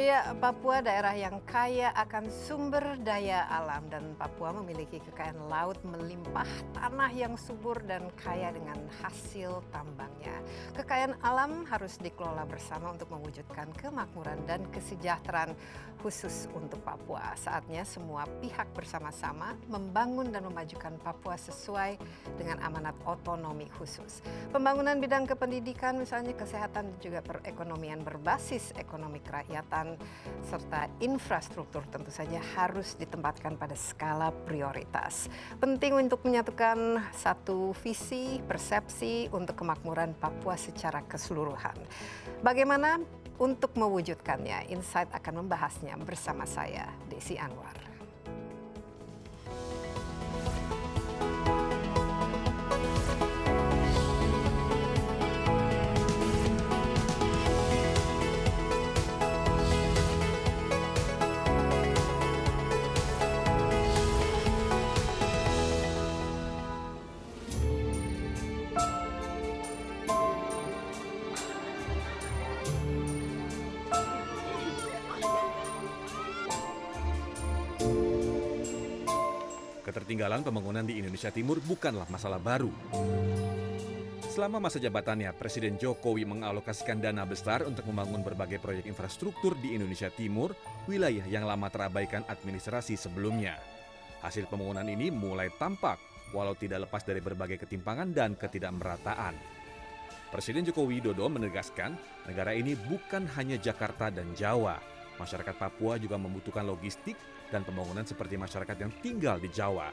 Ya, Papua daerah yang kaya akan sumber daya alam dan Papua memiliki kekayaan laut melimpah, tanah yang subur dan kaya dengan hasil tambangnya. Kekayaan alam harus dikelola bersama untuk mewujudkan kemakmuran dan kesejahteraan khusus untuk Papua. Saatnya semua pihak bersama-sama membangun dan memajukan Papua sesuai dengan amanat otonomi khusus. Pembangunan bidang kependidikan, misalnya kesehatan dan juga perekonomian berbasis ekonomi kerakyatan serta infrastruktur tentu saja harus ditempatkan pada skala prioritas. Penting untuk menyatukan satu visi, persepsi untuk kemakmuran Papua secara keseluruhan. Bagaimana untuk mewujudkannya? Insight akan membahasnya bersama saya, Desi Anwar. Ketertinggalan pembangunan di Indonesia Timur bukanlah masalah baru. Selama masa jabatannya, Presiden Jokowi mengalokasikan dana besar untuk membangun berbagai proyek infrastruktur di Indonesia Timur, wilayah yang lama terabaikan administrasi sebelumnya. Hasil pembangunan ini mulai tampak, walau tidak lepas dari berbagai ketimpangan dan ketidakmerataan. Presiden Joko Widodo menegaskan, negara ini bukan hanya Jakarta dan Jawa. Masyarakat Papua juga membutuhkan logistik dan pembangunan seperti masyarakat yang tinggal di Jawa.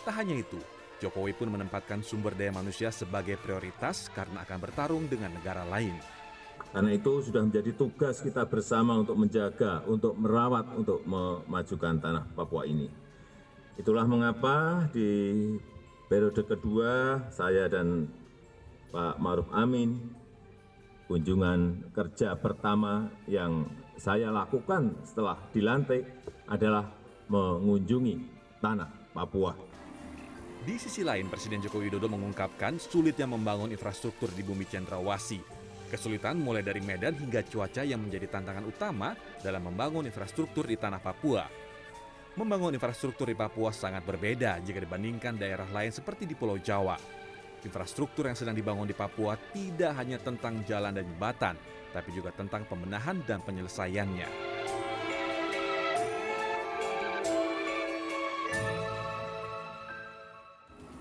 Tak hanya itu, Jokowi pun menempatkan sumber daya manusia sebagai prioritas karena akan bertarung dengan negara lain. Karena itu sudah menjadi tugas kita bersama untuk menjaga, untuk merawat, untuk memajukan tanah Papua ini. Itulah mengapa di periode kedua saya dan Pak Maruf Amin, kunjungan kerja pertama yang saya lakukan setelah dilantik adalah mengunjungi tanah Papua. Di sisi lain, Presiden Joko Widodo mengungkapkan sulitnya membangun infrastruktur di bumi cendrawasih. Kesulitan mulai dari medan hingga cuaca yang menjadi tantangan utama dalam membangun infrastruktur di tanah Papua. Membangun infrastruktur di Papua sangat berbeda jika dibandingkan daerah lain seperti di Pulau Jawa. Infrastruktur yang sedang dibangun di Papua tidak hanya tentang jalan dan jembatan, tapi juga tentang pembenahan dan penyelesaiannya.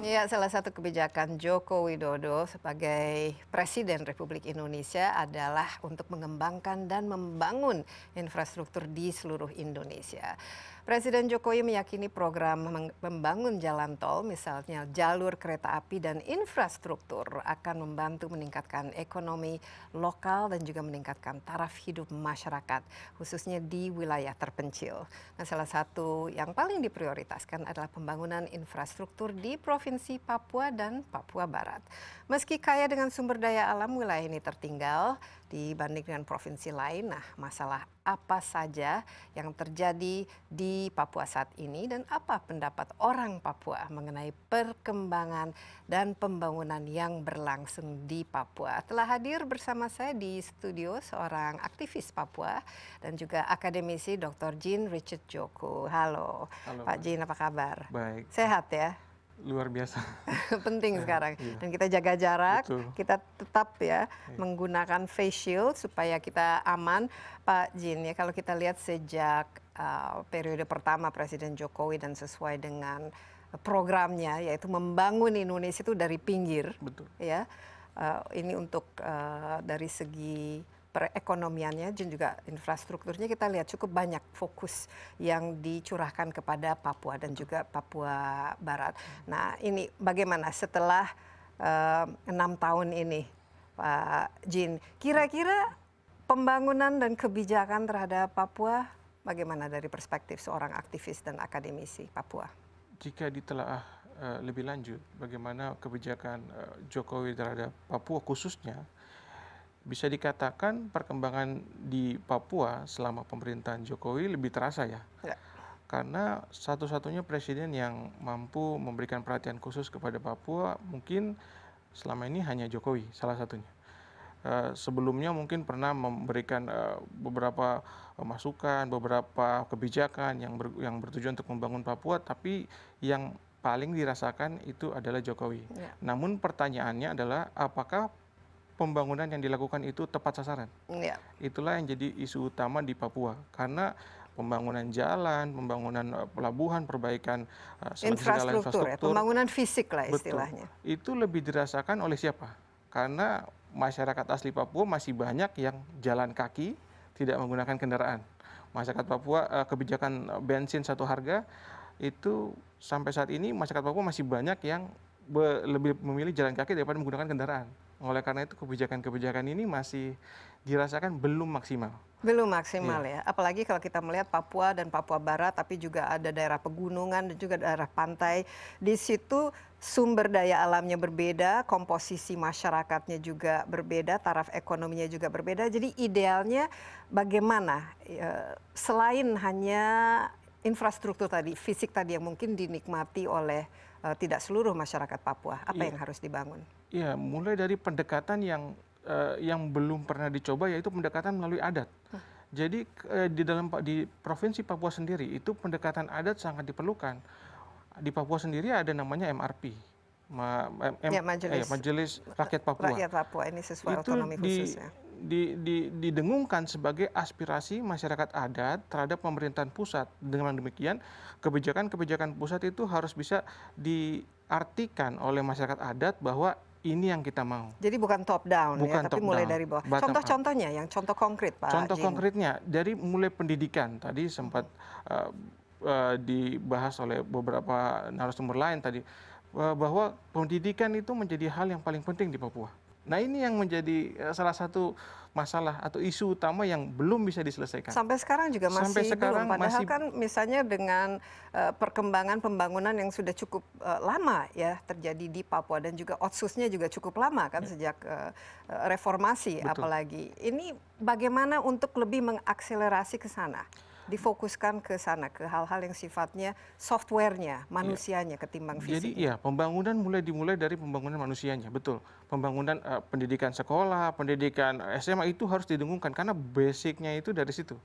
Ya, salah satu kebijakan Joko Widodo sebagai Presiden Republik Indonesia adalah untuk mengembangkan dan membangun infrastruktur di seluruh Indonesia. Presiden Jokowi meyakini program membangun jalan tol, misalnya jalur kereta api dan infrastruktur, akan membantu meningkatkan ekonomi lokal dan juga meningkatkan taraf hidup masyarakat, khususnya di wilayah terpencil. Nah, salah satu yang paling diprioritaskan adalah pembangunan infrastruktur di Provinsi Papua dan Papua Barat. Meski kaya dengan sumber daya alam, wilayah ini tertinggal dibanding dengan provinsi lain. Nah, masalah apa saja yang terjadi di Papua saat ini dan apa pendapat orang Papua mengenai perkembangan dan pembangunan yang berlangsung di Papua? Telah hadir bersama saya di studio seorang aktivis Papua dan juga akademisi Dr. Jean Richard Joko. Halo, Pak Jean, apa kabar? Baik. Sehat ya? Luar biasa. Penting sekarang. Iya. Dan kita jaga jarak, Betul. kita tetap ya menggunakan face shield supaya kita aman. Pak Jean, ya kalau kita lihat sejak periode pertama Presiden Jokowi dan sesuai dengan programnya, yaitu membangun Indonesia itu dari pinggir. Betul. Ya, ini untuk dari segi perekonomiannya dan juga infrastrukturnya kita lihat cukup banyak fokus yang dicurahkan kepada Papua dan juga Papua Barat. Nah, ini bagaimana setelah 6 tahun ini, Pak Jean? Kira-kira pembangunan dan kebijakan terhadap Papua bagaimana dari perspektif seorang aktivis dan akademisi Papua? Jika ditelaah lebih lanjut, bagaimana kebijakan Jokowi terhadap Papua khususnya, bisa dikatakan perkembangan di Papua selama pemerintahan Jokowi lebih terasa ya. Karena satu-satunya presiden yang mampu memberikan perhatian khusus kepada Papua mungkin selama ini hanya Jokowi, salah satunya. sebelumnya mungkin pernah memberikan beberapa masukan, beberapa kebijakan yang bertujuan untuk membangun Papua, tapi yang paling dirasakan itu adalah Jokowi. Ya. Namun pertanyaannya adalah apakah pembangunan yang dilakukan itu tepat sasaran? Ya. Itulah yang jadi isu utama di Papua, karena pembangunan jalan, pembangunan pelabuhan, perbaikan segala Infrastruktur, ya, pembangunan fisik lah betul, istilahnya. itu lebih dirasakan oleh siapa? Karena masyarakat asli Papua masih banyak yang jalan kaki, tidak menggunakan kendaraan. Masyarakat Papua, kebijakan bensin satu harga, itu sampai saat ini masyarakat Papua masih banyak yang lebih memilih jalan kaki daripada menggunakan kendaraan. Oleh karena itu kebijakan-kebijakan ini masih dirasakan belum maksimal. Belum maksimal ya, apalagi kalau kita melihat Papua dan Papua Barat, tapi juga ada daerah pegunungan dan juga daerah pantai. Di situ sumber daya alamnya berbeda, komposisi masyarakatnya juga berbeda, taraf ekonominya juga berbeda. Jadi idealnya bagaimana selain hanya infrastruktur tadi, fisik tadi yang mungkin dinikmati oleh tidak seluruh masyarakat Papua, apa yang harus dibangun? Iya, mulai dari pendekatan yang belum pernah dicoba, yaitu pendekatan melalui adat. Jadi di provinsi Papua sendiri itu pendekatan adat sangat diperlukan. Di Papua sendiri ada namanya MRP, Majelis Rakyat Papua. Rakyat Papua ini sesuai itu otonomi khususnya. Didengungkan sebagai aspirasi masyarakat adat terhadap pemerintahan pusat. Dengan demikian, kebijakan-kebijakan pusat itu harus bisa diartikan oleh masyarakat adat bahwa ini yang kita mau. Jadi bukan top down ya, tapi mulai dari bawah. Contoh-contohnya, yang contoh konkret Pak Contoh Jin. konkretnya, dari mulai pendidikan, tadi sempat dibahas oleh beberapa narasumber lain tadi, bahwa pendidikan itu menjadi hal yang paling penting di Papua. Nah ini yang menjadi salah satu masalah atau isu utama yang belum bisa diselesaikan. Sampai sekarang juga masih belum. Padahal kan misalnya dengan perkembangan pembangunan yang sudah cukup lama ya terjadi di Papua, dan juga otsusnya juga cukup lama kan sejak reformasi. Betul. Apalagi. Ini bagaimana untuk lebih mengakselerasi ke sana? Difokuskan ke sana, ke hal-hal yang sifatnya softwarenya, manusianya ketimbang fisiknya. Jadi ya, pembangunan dimulai dari pembangunan manusianya, betul. Pembangunan pendidikan sekolah, pendidikan SMA itu harus didengungkan karena basicnya itu dari situ.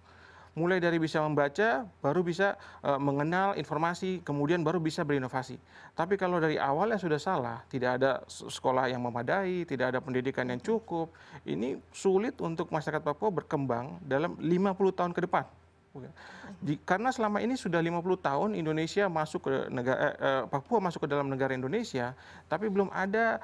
Mulai dari bisa membaca, baru bisa mengenal informasi, kemudian baru bisa berinovasi. Tapi kalau dari awalnya sudah salah, tidak ada sekolah yang memadai, tidak ada pendidikan yang cukup, ini sulit untuk masyarakat Papua berkembang dalam 50 tahun ke depan. Karena selama ini sudah 50 tahun Indonesia masuk ke Papua masuk ke dalam negara Indonesia, tapi belum ada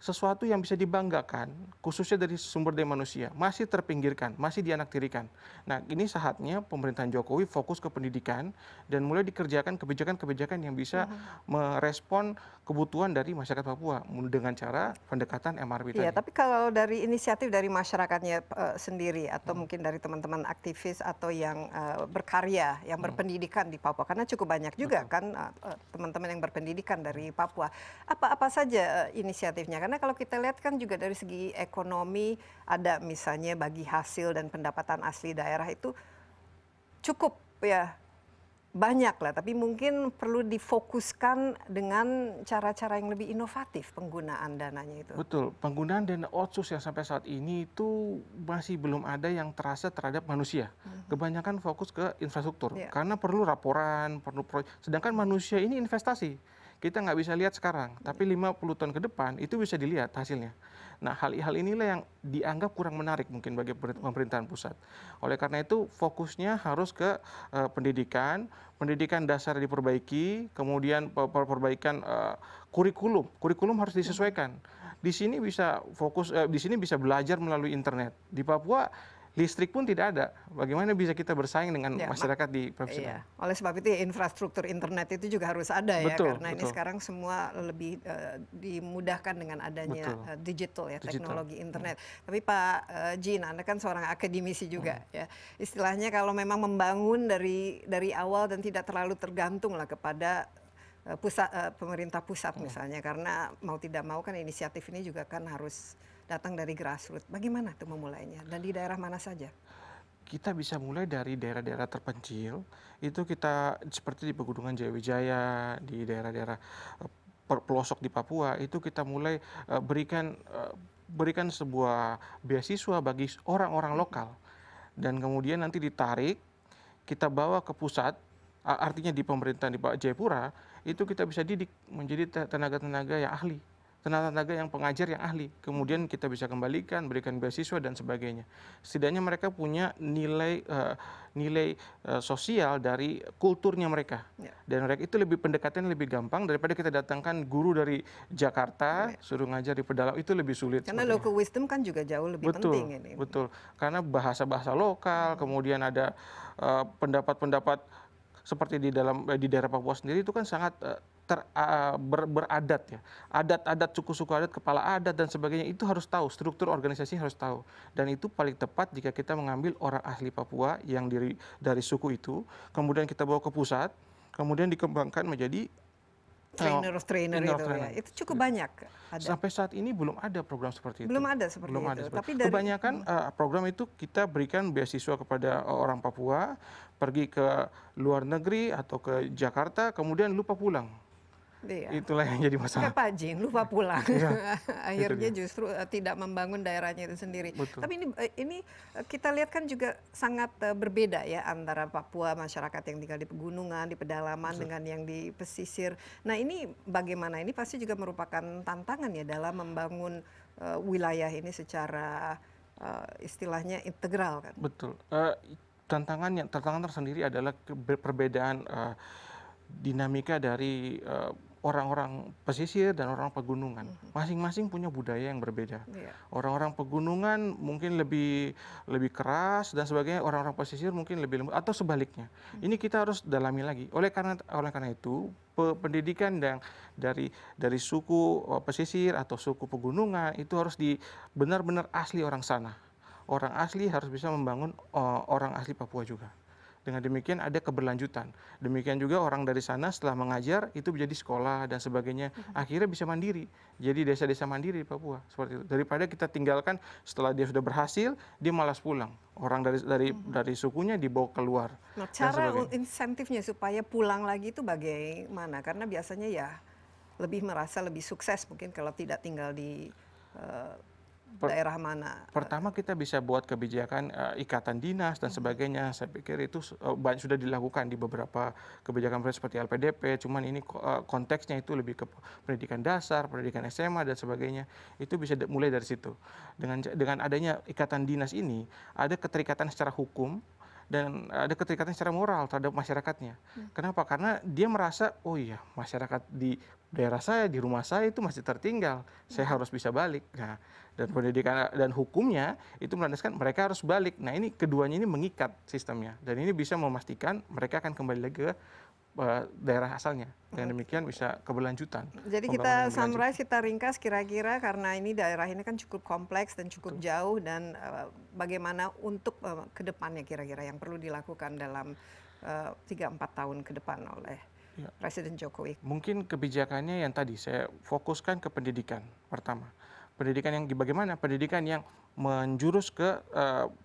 sesuatu yang bisa dibanggakan, khususnya dari sumber daya manusia, masih terpinggirkan, masih dianaktirikan. Nah, ini saatnya pemerintahan Jokowi fokus ke pendidikan dan mulai dikerjakan kebijakan-kebijakan yang bisa merespon kebutuhan dari masyarakat Papua dengan cara pendekatan MRP tadi. Iya, tapi kalau dari inisiatif dari masyarakatnya sendiri atau mungkin dari teman-teman aktivis atau yang berkarya, yang berpendidikan di Papua, karena cukup banyak juga kan teman-teman yang berpendidikan dari Papua. Apa saja inisiatifnya? Karena kalau kita lihat kan juga dari segi ekonomi ada misalnya bagi hasil dan pendapatan asli daerah itu cukup ya banyak lah, tapi mungkin perlu difokuskan dengan cara-cara yang lebih inovatif penggunaan dananya itu. Betul, penggunaan dana otsus yang sampai saat ini itu masih belum ada yang terasa terhadap manusia. Kebanyakan fokus ke infrastruktur, karena perlu laporan, perlu proyek. Sedangkan manusia ini investasi. Kita nggak bisa lihat sekarang, tapi 50 tahun ke depan itu bisa dilihat hasilnya. Nah, hal inilah yang dianggap kurang menarik mungkin bagi pemerintahan pusat. Oleh karena itu, fokusnya harus ke pendidikan dasar diperbaiki, kemudian perbaikan kurikulum. Kurikulum harus disesuaikan. Di sini bisa fokus, di sini bisa belajar melalui internet. Di Papua listrik pun tidak ada. Bagaimana bisa kita bersaing dengan masyarakat di provinsi lain? Oleh sebab itu ya, infrastruktur internet itu juga harus ada ya, karena ini sekarang semua lebih dimudahkan dengan adanya digital ya, teknologi internet. Tapi Pak Jin, Anda kan seorang akademisi juga ya. Istilahnya kalau memang membangun dari awal dan tidak terlalu tergantung lah kepada pemerintah pusat misalnya, karena mau tidak mau kan inisiatif ini juga kan harus datang dari grassroots. Bagaimana tuh memulainya dan di daerah mana saja? Kita bisa mulai dari daerah-daerah terpencil, itu kita seperti di Pegunungan Jayawijaya, di daerah-daerah pelosok di Papua, itu kita mulai berikan berikan sebuah beasiswa bagi orang-orang lokal dan kemudian nanti ditarik, kita bawa ke pusat, artinya di pemerintahan di Jayapura, itu kita bisa didik menjadi tenaga-tenaga yang ahli, tenaga-tenaga yang pengajar yang ahli. Kemudian kita bisa kembalikan, berikan beasiswa dan sebagainya. Setidaknya mereka punya nilai sosial dari kulturnya mereka. Dan mereka itu pendekatannya lebih gampang daripada kita datangkan guru dari Jakarta, suruh ngajar di pedalaman, itu lebih sulit. Karena local wisdom kan juga jauh lebih penting ini. Betul, karena bahasa-bahasa lokal, kemudian ada pendapat-pendapat seperti di daerah Papua sendiri itu kan sangat beradat ya, adat-adat suku-suku adat, kepala adat dan sebagainya, itu harus tahu, struktur organisasi harus tahu, dan itu paling tepat jika kita mengambil orang asli Papua yang dari suku itu, kemudian kita bawa ke pusat, kemudian dikembangkan menjadi trainer itu ya. Itu cukup banyak ada. Sampai saat ini belum ada program seperti itu. Belum ada seperti itu. Tapi kebanyakan program itu kita berikan beasiswa kepada orang Papua, pergi ke luar negeri atau ke Jakarta, kemudian lupa pulang. Iya. Itulah yang jadi masalah. Kayak Pak Jin, lupa pulang. Akhirnya justru tidak membangun daerahnya itu sendiri. Betul. Tapi ini kita lihat kan juga sangat berbeda ya antara Papua, masyarakat yang tinggal di pegunungan, di pedalaman, dengan yang di pesisir. Nah ini bagaimana? Ini pasti juga merupakan tantangan ya dalam membangun wilayah ini secara istilahnya integral kan? Betul. Tantangan tersendiri adalah perbedaan dinamika dari orang-orang pesisir dan orang pegunungan. Masing-masing punya budaya yang berbeda. Orang-orang pegunungan mungkin lebih keras dan sebagainya, orang-orang pesisir mungkin lebih lembut atau sebaliknya. Ini kita harus dalami lagi. Oleh karena itu, pendidikan dari suku pesisir atau suku pegunungan itu harus benar-benar asli orang sana. Orang asli harus bisa membangun orang asli Papua juga. Dengan demikian ada keberlanjutan. Demikian juga orang dari sana setelah mengajar itu menjadi sekolah dan sebagainya. Akhirnya bisa mandiri. Jadi desa-desa mandiri di Papua seperti itu. Daripada kita tinggalkan setelah dia sudah berhasil, dia malas pulang. Orang dari sukunya dibawa keluar. Nah, cara insentifnya supaya pulang lagi itu bagaimana? Karena biasanya ya merasa lebih sukses mungkin kalau tidak tinggal di daerah mana? Pertama kita bisa buat kebijakan ikatan dinas dan sebagainya. Saya pikir itu sudah dilakukan di beberapa kebijakan seperti LPDP. Cuman ini konteksnya itu lebih ke pendidikan dasar, pendidikan SMA dan sebagainya. Itu bisa mulai dari situ. Dengan adanya ikatan dinas ini, ada keterikatan secara hukum dan ada keterikatan secara moral terhadap masyarakatnya. Kenapa? Karena dia merasa, oh iya, masyarakat di daerah saya, di rumah saya itu masih tertinggal. Saya harus bisa balik. Nah, dan pendidikan dan hukumnya itu melandaskan mereka harus balik. Nah, ini keduanya ini mengikat sistemnya. Dan ini bisa memastikan mereka akan kembali lagi ke daerah asalnya. Dengan demikian bisa keberlanjutan. Jadi kita summarize, kita ringkas kira-kira karena ini daerah ini kan cukup kompleks dan cukup jauh, dan bagaimana untuk ke depannya kira-kira yang perlu dilakukan dalam 3-4 tahun ke depan oleh Presiden Jokowi. Mungkin kebijakannya yang tadi saya fokuskan ke pendidikan pertama. Pendidikan yang bagaimana? Pendidikan yang menjurus ke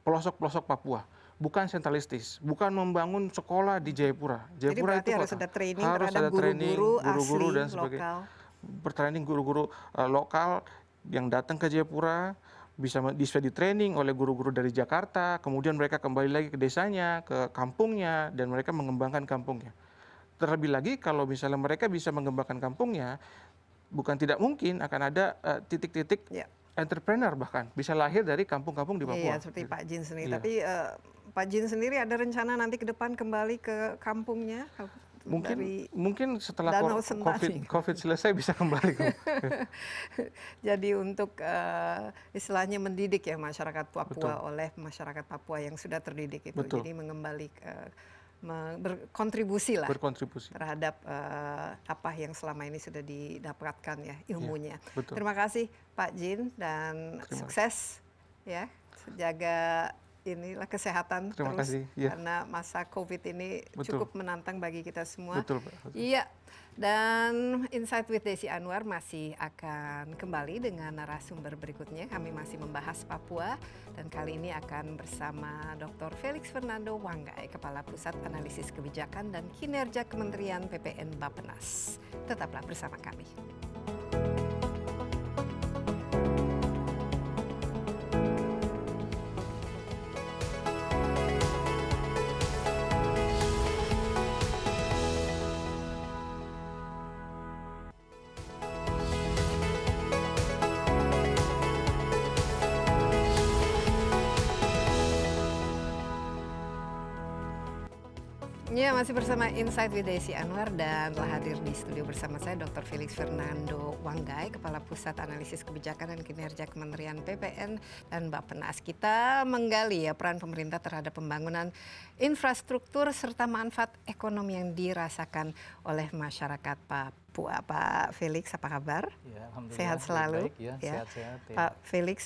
pelosok-pelosok Papua. Bukan sentralistis, bukan membangun sekolah di Jayapura. Jayapura itu harus ada training terhadap guru-guru dan sebagainya. Bertraining guru-guru lokal yang datang ke Jayapura, bisa di training oleh guru-guru dari Jakarta, kemudian mereka kembali lagi ke desanya, ke kampungnya, dan mereka mengembangkan kampungnya. Terlebih lagi kalau misalnya mereka bisa mengembangkan kampungnya, bukan tidak mungkin akan ada titik-titik entrepreneur bahkan bisa lahir dari kampung-kampung di Papua. Iya, seperti Pak Jin sendiri. Tapi Pak Jin sendiri ada rencana nanti ke depan kembali ke kampungnya? Mungkin setelah COVID selesai bisa kembali. Jadi untuk istilahnya mendidik ya masyarakat Papua oleh masyarakat Papua yang sudah terdidik itu. Jadi mengembali berkontribusi terhadap apa yang selama ini sudah didapatkan ya ilmunya. Terima kasih Pak Jin dan sukses ya, jaga inilah kesehatan terus karena masa COVID ini cukup menantang bagi kita semua. Iya. Dan Insight with Desi Anwar masih akan kembali dengan narasumber berikutnya. Kami masih membahas Papua dan kali ini akan bersama Dr. Felix Fernando Wanggai, Kepala Pusat Analisis Kebijakan dan Kinerja Kementerian PPN Bappenas. Tetaplah bersama kami. Ya, masih bersama Insight with Desi Anwar dan telah hadir di studio bersama saya Dr. Felix Fernando Wanggai, Kepala Pusat Analisis Kebijakan dan Kinerja Kementerian PPN dan Bappenas. Kita menggali ya peran pemerintah terhadap pembangunan infrastruktur serta manfaat ekonomi yang dirasakan oleh masyarakat Papua. Pak Felix, apa kabar? Ya, alhamdulillah, sehat selalu. baik, ya. Sehat-sehat. Ya. Pak Felix,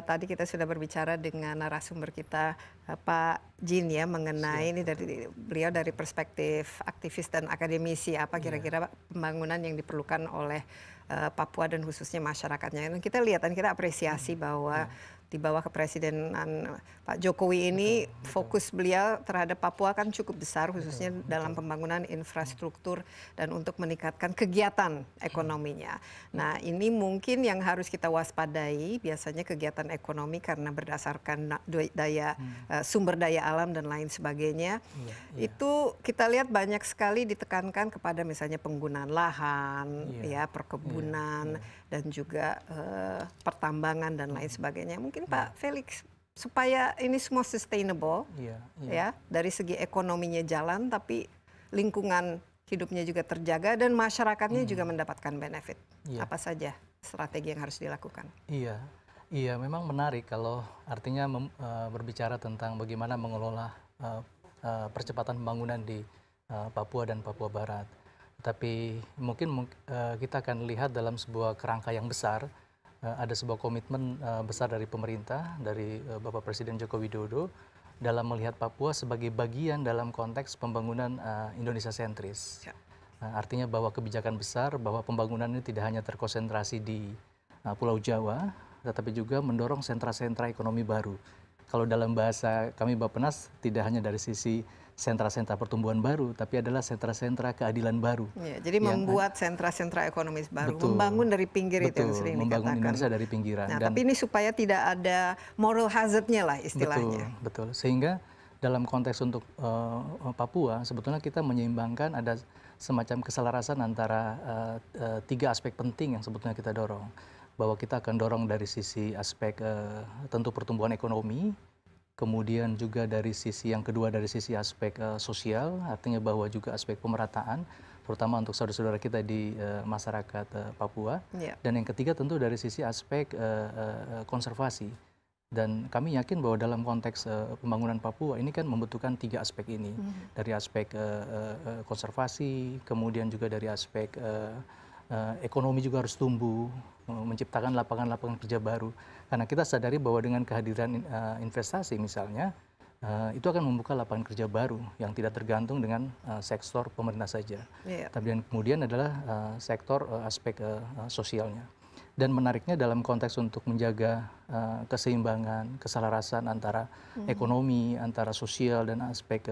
tadi kita sudah berbicara dengan narasumber kita, Pak Jin ya, mengenai ini beliau dari perspektif aktivis dan akademisi, apa kira-kira pembangunan yang diperlukan oleh Papua dan khususnya masyarakatnya. Dan kita lihat dan kita apresiasi bahwa di bawah kepresidenan Pak Jokowi ini fokus beliau terhadap Papua kan cukup besar, khususnya dalam pembangunan infrastruktur dan untuk meningkatkan kegiatan ekonominya. Nah, ini mungkin yang harus kita waspadai, biasanya kegiatan ekonomi karena berdasarkan sumber daya alam dan lain sebagainya. Itu kita lihat banyak sekali ditekankan kepada misalnya penggunaan lahan, ya, perkebunan dan juga pertambangan dan lain sebagainya. Mungkin Pak Felix, supaya ini semua sustainable, ya, dari segi ekonominya jalan, tapi lingkungan hidupnya juga terjaga dan masyarakatnya juga mendapatkan benefit. Apa saja strategi yang harus dilakukan? Iya, memang menarik kalau artinya berbicara tentang bagaimana mengelola percepatan pembangunan di Papua dan Papua Barat. Tapi mungkin kita akan lihat dalam sebuah kerangka yang besar. Ada sebuah komitmen besar dari pemerintah, dari Bapak Presiden Joko Widodo dalam melihat Papua sebagai bagian dalam konteks pembangunan Indonesia sentris. Artinya bahwa kebijakan besar, bahwa pembangunan ini tidak hanya terkonsentrasi di Pulau Jawa, tetapi juga mendorong sentra-sentra ekonomi baru. Kalau dalam bahasa kami Bappenas, tidak hanya dari sisi sentra-sentra pertumbuhan baru, tapi adalah sentra-sentra keadilan baru. Ya, jadi membuat sentra-sentra ekonomis baru, membangun dari pinggir, itu yang sering membangun dikatakan. Indonesia dari pinggiran. Nah, tapi ini supaya tidak ada moral hazardnya lah istilahnya. Betul. Sehingga dalam konteks untuk Papua, sebetulnya kita menyeimbangkan ada semacam keselarasan antara tiga aspek penting yang sebetulnya kita dorong. Bahwa kita akan dorong dari sisi aspek tentu pertumbuhan ekonomi, kemudian juga dari sisi yang kedua dari sisi aspek sosial, artinya bahwa juga aspek pemerataan, terutama untuk saudara-saudara kita di masyarakat Papua. Dan yang ketiga tentu dari sisi aspek konservasi. Dan kami yakin bahwa dalam konteks pembangunan Papua ini kan membutuhkan tiga aspek ini. Dari aspek konservasi, kemudian juga dari aspek ekonomi juga harus tumbuh, menciptakan lapangan-lapangan kerja baru. Karena kita sadari bahwa dengan kehadiran investasi misalnya, itu akan membuka lapangan kerja baru yang tidak tergantung dengan sektor pemerintah saja. Tapi dan kemudian adalah sektor aspek sosialnya. Dan menariknya dalam konteks untuk menjaga keseimbangan, keselarasan antara ekonomi, antara sosial dan aspek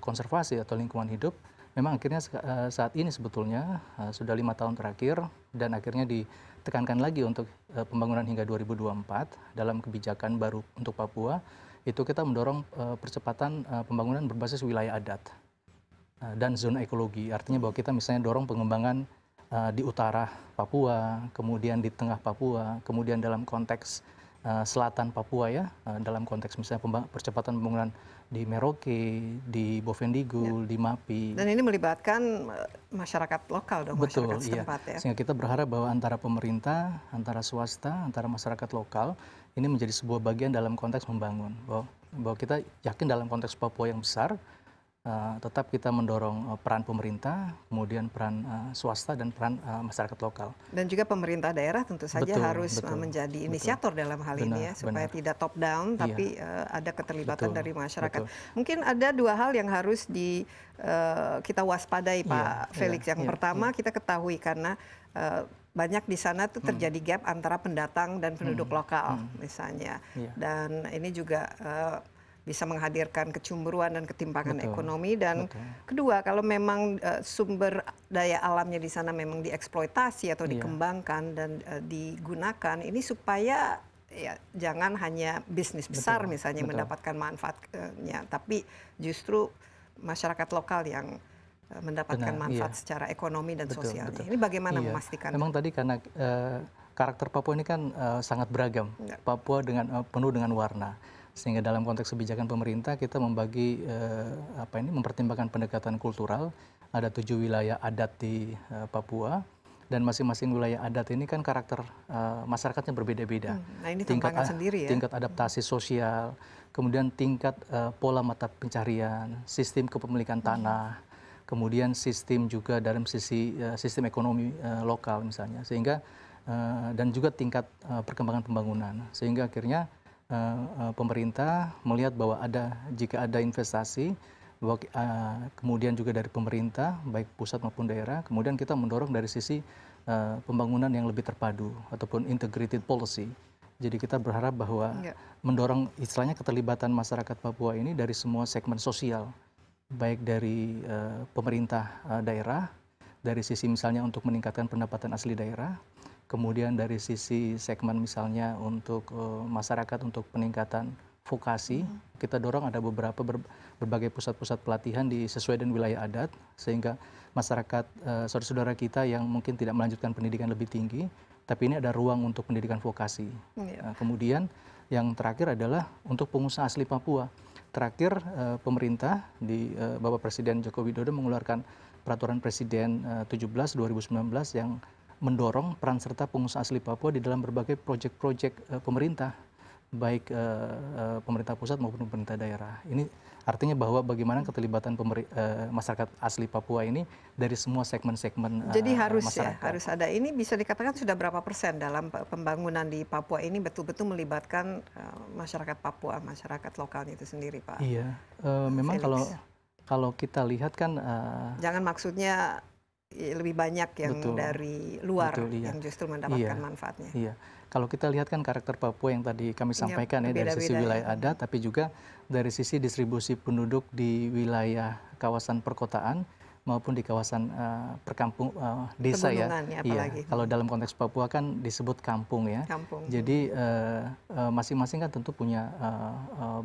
konservasi atau lingkungan hidup, memang akhirnya saat ini sebetulnya sudah 5 tahun terakhir dan akhirnya ditekankan lagi untuk pembangunan hingga 2024 dalam kebijakan baru untuk Papua, itu kita mendorong percepatan pembangunan berbasis wilayah adat dan zona ekologi. Artinya bahwa kita misalnya dorong pengembangan di utara Papua, kemudian di tengah Papua, kemudian dalam konteks selatan Papua ya, dalam konteks misalnya percepatan pembangunan di Merauke, di Bovendigul, di Mapi. Dan ini melibatkan masyarakat lokal dong, masyarakat setempat ya. Sehingga kita berharap bahwa antara pemerintah, antara swasta, antara masyarakat lokal, ini menjadi sebuah bagian dalam konteks membangun. Bahwa kita yakin dalam konteks Papua yang besar, tetap kita mendorong peran pemerintah, kemudian peran swasta dan peran masyarakat lokal. Dan juga pemerintah daerah tentu saja harus menjadi inisiator dalam hal ini ya, supaya tidak top down, tapi ada keterlibatan dari masyarakat. Mungkin ada dua hal yang harus kita waspadai, Pak Felix. Yang pertama kita ketahui karena banyak di sana tuh terjadi gap antara pendatang dan penduduk lokal misalnya. Dan ini juga bisa menghadirkan kecemburuan dan ketimpangan ekonomi. Dan kedua, kalau memang sumber daya alamnya di sana memang dieksploitasi atau dikembangkan dan digunakan, ini supaya ya jangan hanya bisnis besar misalnya mendapatkan manfaatnya, tapi justru masyarakat lokal yang mendapatkan manfaat secara ekonomi dan sosialnya. Ini bagaimana memastikan? Memang tadi karena karakter Papua ini kan sangat beragam. Papua penuh dengan warna. Sehingga dalam konteks kebijakan pemerintah kita membagi mempertimbangkan pendekatan kultural. Ada 7 wilayah adat di Papua, dan masing-masing wilayah adat ini kan karakter masyarakatnya berbeda-beda. Nah ini tantangan sendiri ya. Tingkat adaptasi sosial, kemudian tingkat pola mata pencarian, sistem kepemilikan tanah, kemudian sistem juga dalam sisi sistem ekonomi lokal misalnya, sehingga dan juga tingkat perkembangan pembangunan, sehingga akhirnya pemerintah melihat bahwa jika ada investasi, bahwa, kemudian juga dari pemerintah baik pusat maupun daerah, kemudian kita mendorong dari sisi pembangunan yang lebih terpadu ataupun integrated policy. Jadi kita berharap bahwa mendorong istilahnya keterlibatan masyarakat Papua ini dari semua segmen sosial, baik dari pemerintah daerah, dari sisi misalnya untuk meningkatkan pendapatan asli daerah, kemudian dari sisi segmen misalnya untuk masyarakat untuk peningkatan vokasi, kita dorong ada berbagai pusat-pusat pelatihan sesuai dengan wilayah adat, sehingga masyarakat saudara-saudara kita yang mungkin tidak melanjutkan pendidikan lebih tinggi, tapi ini ada ruang untuk pendidikan vokasi. Kemudian yang terakhir adalah untuk pengusaha asli Papua. Terakhir pemerintah di Bapak Presiden Joko Widodo mengeluarkan peraturan Presiden 17/2019 yang mendorong peran serta pengusaha asli Papua di dalam berbagai proyek-proyek pemerintah, baik pemerintah pusat maupun pemerintah daerah. Ini artinya bahwa bagaimana keterlibatan masyarakat asli Papua ini dari semua segmen-segmen Jadi harus masyarakat. harus ada. Ini bisa dikatakan sudah berapa persen dalam pembangunan di Papua ini betul-betul melibatkan masyarakat Papua, masyarakat lokalnya itu sendiri, Pak? Iya, memang kalau kita lihat kan. Jangan maksudnya lebih banyak yang dari luar yang justru mendapatkan manfaatnya. Iya, kalau kita lihat kan karakter Papua yang tadi kami sampaikan dari sisi wilayah adat, tapi juga dari sisi distribusi penduduk di wilayah kawasan perkotaan maupun di kawasan desa ya. Iya, kalau dalam konteks Papua kan disebut kampung ya. Jadi masing-masing kan tentu punya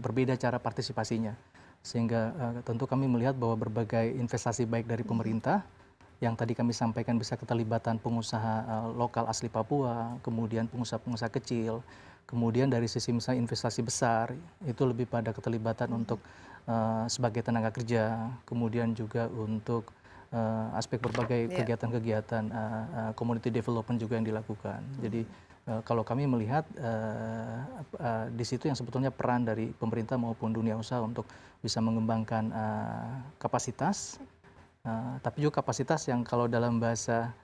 berbeda cara partisipasinya, sehingga tentu kami melihat bahwa berbagai investasi baik dari pemerintah yang tadi kami sampaikan bisa keterlibatan pengusaha lokal asli Papua, kemudian pengusaha-pengusaha kecil, kemudian dari sisi misalnya investasi besar, itu lebih pada keterlibatan untuk sebagai tenaga kerja, kemudian juga untuk aspek berbagai kegiatan-kegiatan community development juga yang dilakukan. Jadi kalau kami melihat di situ yang sebetulnya peran dari pemerintah maupun dunia usaha untuk bisa mengembangkan kapasitas, tapi juga kapasitas yang kalau dalam bahasa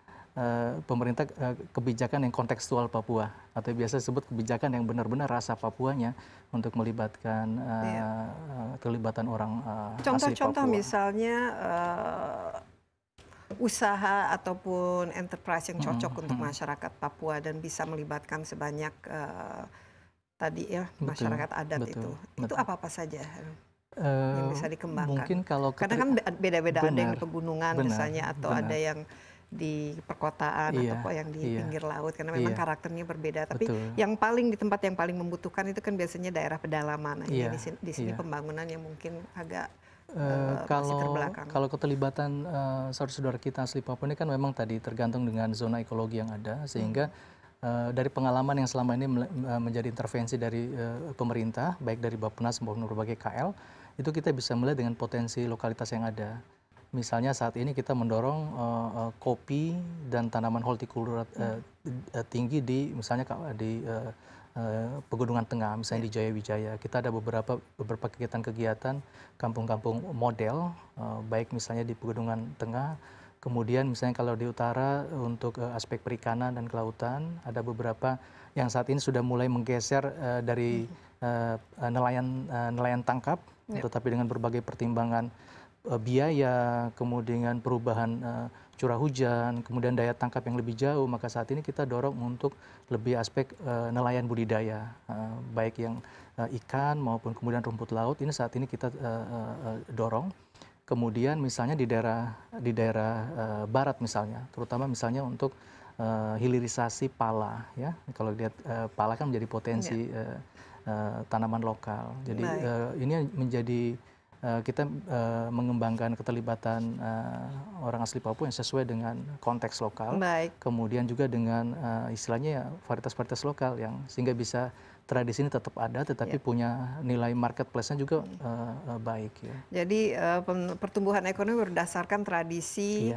pemerintah kebijakan yang kontekstual Papua, atau biasa disebut kebijakan yang benar-benar rasa Papuanya untuk melibatkan kelibatan orang asli Papua. Contoh-contoh misalnya usaha ataupun enterprise yang cocok untuk masyarakat Papua dan bisa melibatkan sebanyak tadi ya masyarakat adat itu apa-apa saja yang bisa dikembangkan. Mungkin kalau karena kan beda-beda, ada yang di pegunungan misalnya, atau ada yang di perkotaan atau yang di pinggir laut, karena memang karakternya berbeda. Tapi yang paling di tempat yang paling membutuhkan itu kan biasanya daerah pedalaman. Di sini pembangunan yang mungkin agak masih terbelakang. Kalau keterlibatan saudara-saudara kita asli Papua ini kan memang tadi tergantung dengan zona ekologi yang ada, sehingga dari pengalaman yang selama ini menjadi intervensi dari pemerintah, baik dari Bappenas maupun berbagai KL, itu kita bisa melihat dengan potensi lokalitas yang ada. Misalnya saat ini kita mendorong kopi dan tanaman hortikultura tinggi di misalnya di Pegunungan Tengah, misalnya di Jaya Wijaya. Kita ada beberapa kegiatan-kegiatan kampung-kampung model, baik misalnya di Pegunungan Tengah, kemudian misalnya kalau di utara untuk aspek perikanan dan kelautan, ada beberapa yang saat ini sudah mulai menggeser dari nelayan tangkap, tetapi dengan berbagai pertimbangan biaya, kemudian perubahan curah hujan, kemudian daya tangkap yang lebih jauh, maka saat ini kita dorong untuk lebih aspek nelayan budidaya, baik yang ikan maupun kemudian rumput laut, ini saat ini kita dorong. Kemudian misalnya di daerah barat misalnya, terutama misalnya untuk hilirisasi pala, ya. Kalau lihat pala kan menjadi potensi tanaman lokal. Jadi ini menjadi kita mengembangkan keterlibatan orang asli Papua yang sesuai dengan konteks lokal, kemudian juga dengan istilahnya ya varietas-varietas lokal yang sehingga bisa tradisi ini tetap ada, tetapi punya nilai marketplace-nya juga baik. Ya. Jadi pertumbuhan ekonomi berdasarkan tradisi,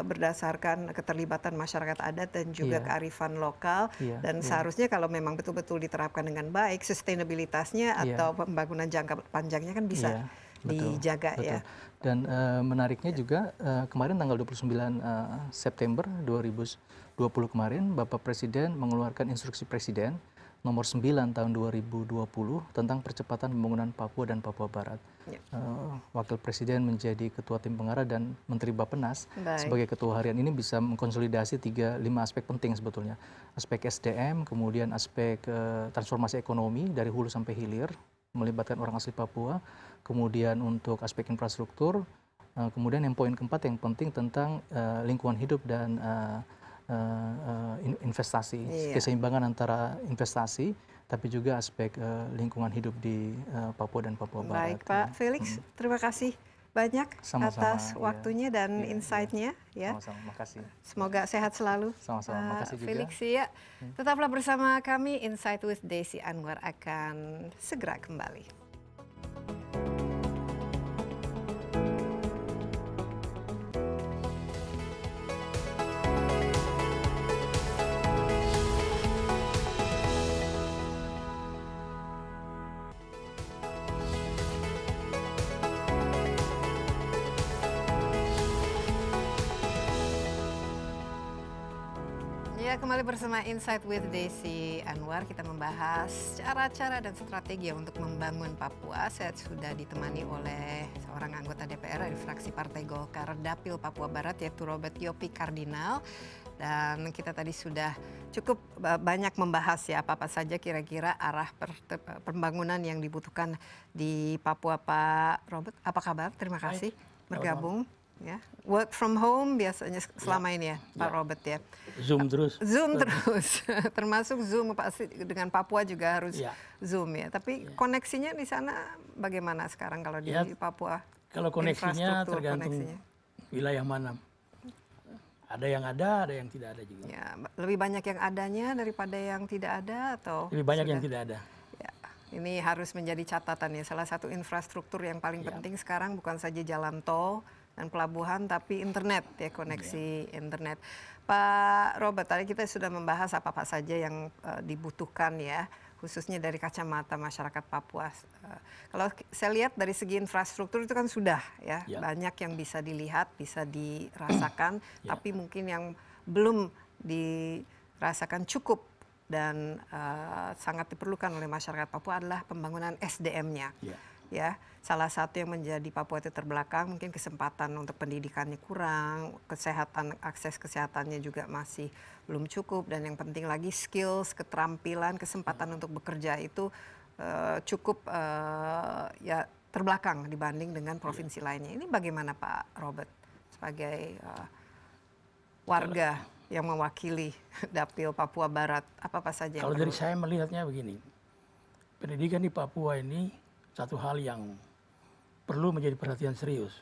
berdasarkan keterlibatan masyarakat adat dan juga kearifan lokal. Dan seharusnya kalau memang betul-betul diterapkan dengan baik, sustainabilitasnya atau pembangunan jangka panjangnya kan bisa dijaga ya. Dan menariknya juga kemarin tanggal 29 September 2020 kemarin Bapak Presiden mengeluarkan instruksi Presiden nomor 9 tahun 2020 tentang percepatan pembangunan Papua dan Papua Barat. Wakil Presiden menjadi Ketua Tim Pengarah dan Menteri Bappenas sebagai Ketua Harian ini bisa mengkonsolidasi 5 aspek penting sebetulnya. Aspek SDM, kemudian aspek transformasi ekonomi dari hulu sampai hilir, melibatkan orang asli Papua, kemudian untuk aspek infrastruktur, kemudian yang poin keempat yang penting tentang lingkungan hidup dan investasi, keseimbangan antara investasi, tapi juga aspek lingkungan hidup di Papua dan Papua Barat. Baik, Pak Felix, terima kasih banyak atas waktunya dan insight-nya. Ya. Sama-sama, makasih. Semoga sehat selalu. Sama-sama, makasih juga. Felix, ya. Tetaplah bersama kami, Insight with Desi Anwar akan segera kembali. Kembali bersama Insight with Desi Anwar, kita membahas cara-cara dan strategi untuk membangun Papua. Saya sudah ditemani oleh seorang anggota DPR dari fraksi Partai Golkar Dapil Papua Barat, yaitu Robert Yopi Kardinal. Dan kita tadi sudah cukup banyak membahas ya apa-apa saja kira-kira arah pembangunan yang dibutuhkan di Papua. Pak Robert, apa kabar? Terima kasih bergabung. Ya, work from home biasanya selama ini ya, Pak Robert ya. Zoom terus. Zoom terus, termasuk Zoom pasti dengan Papua juga harus Zoom ya. Tapi koneksinya di sana bagaimana sekarang kalau di Papua? Kalau koneksinya tergantung wilayah mana. Ada yang ada yang tidak ada juga. Ya, lebih banyak yang adanya daripada yang tidak ada atau? Lebih banyak yang tidak ada. Ya, ini harus menjadi catatan ya. Salah satu infrastruktur yang paling penting sekarang bukan saja jalan tol dan pelabuhan, tapi internet ya, koneksi internet. Pak Robert, tadi kita sudah membahas apa-apa saja yang dibutuhkan ya, khususnya dari kacamata masyarakat Papua. Kalau saya lihat dari segi infrastruktur itu kan sudah ya, banyak yang bisa dilihat, bisa dirasakan, tapi mungkin yang belum dirasakan cukup dan sangat diperlukan oleh masyarakat Papua adalah pembangunan SDM-nya. Ya, salah satu yang menjadi Papua itu terbelakang mungkin kesempatan untuk pendidikannya kurang, kesehatan, akses kesehatannya juga masih belum cukup, dan yang penting lagi skills, keterampilan, kesempatan untuk bekerja itu cukup ya terbelakang dibanding dengan provinsi lainnya. Ini bagaimana Pak Robert sebagai warga yang mewakili Dapil Papua Barat, apa saja yang kalau dari saya melihatnya begini, pendidikan di Papua ini satu hal yang perlu menjadi perhatian serius.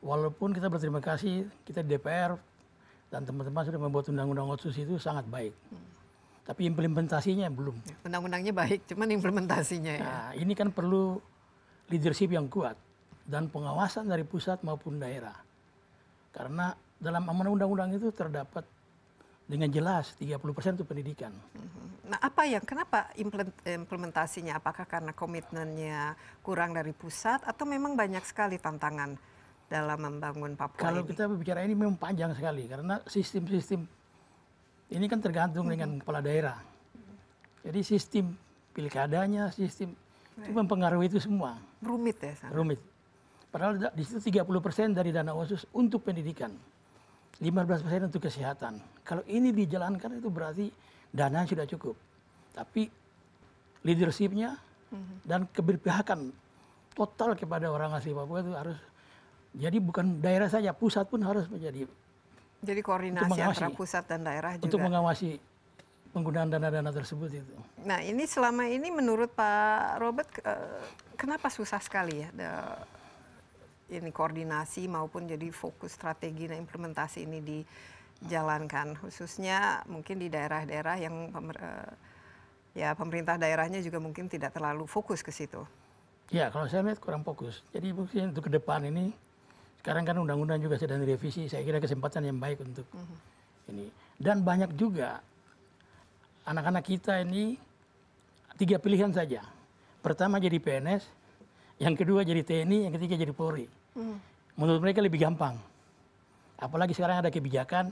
Walaupun kita berterima kasih, kita di DPR dan teman-teman sudah membuat undang-undang otsus itu sangat baik. Tapi implementasinya belum. Undang-undangnya baik, cuman implementasinya ya. Nah, ini kan perlu leadership yang kuat dan pengawasan dari pusat maupun daerah. Karena dalam amanah undang-undang itu terdapat dengan jelas 30% itu pendidikan. Nah, kenapa implementasinya? Apakah karena komitmennya kurang dari pusat atau memang banyak sekali tantangan dalam membangun Papua Kalau kita berbicara ini memang panjang sekali karena sistem-sistem ini kan tergantung dengan kepala daerah. Jadi sistem pilkadanya, sistem itu mempengaruhi itu semua. Rumit ya? Sana. Rumit. Padahal di situ 30% dari dana otsus untuk pendidikan. 15% untuk kesehatan. Kalau ini dijalankan itu berarti dana sudah cukup. Tapi leadershipnya dan keberpihakan total kepada orang asli Papua itu harus. Jadi bukan daerah saja, pusat pun harus menjadi. Jadi koordinasi antara pusat dan daerah juga. Untuk mengawasi penggunaan dana-dana tersebut itu. Nah ini selama ini menurut Pak Robert, kenapa susah sekali ya ini koordinasi maupun jadi fokus strategi dan implementasi ini dijalankan, khususnya mungkin di daerah-daerah yang ya pemerintah daerahnya juga mungkin tidak terlalu fokus ke situ. Ya, kalau saya lihat kurang fokus. Jadi mungkin untuk ke depan ini, sekarang kan undang-undang juga sedang direvisi, saya kira kesempatan yang baik untuk ini. Dan banyak juga anak-anak kita ini 3 pilihan saja. Pertama jadi PNS, yang kedua jadi TNI, yang ketiga jadi Polri. Menurut mereka lebih gampang. Apalagi sekarang ada kebijakan,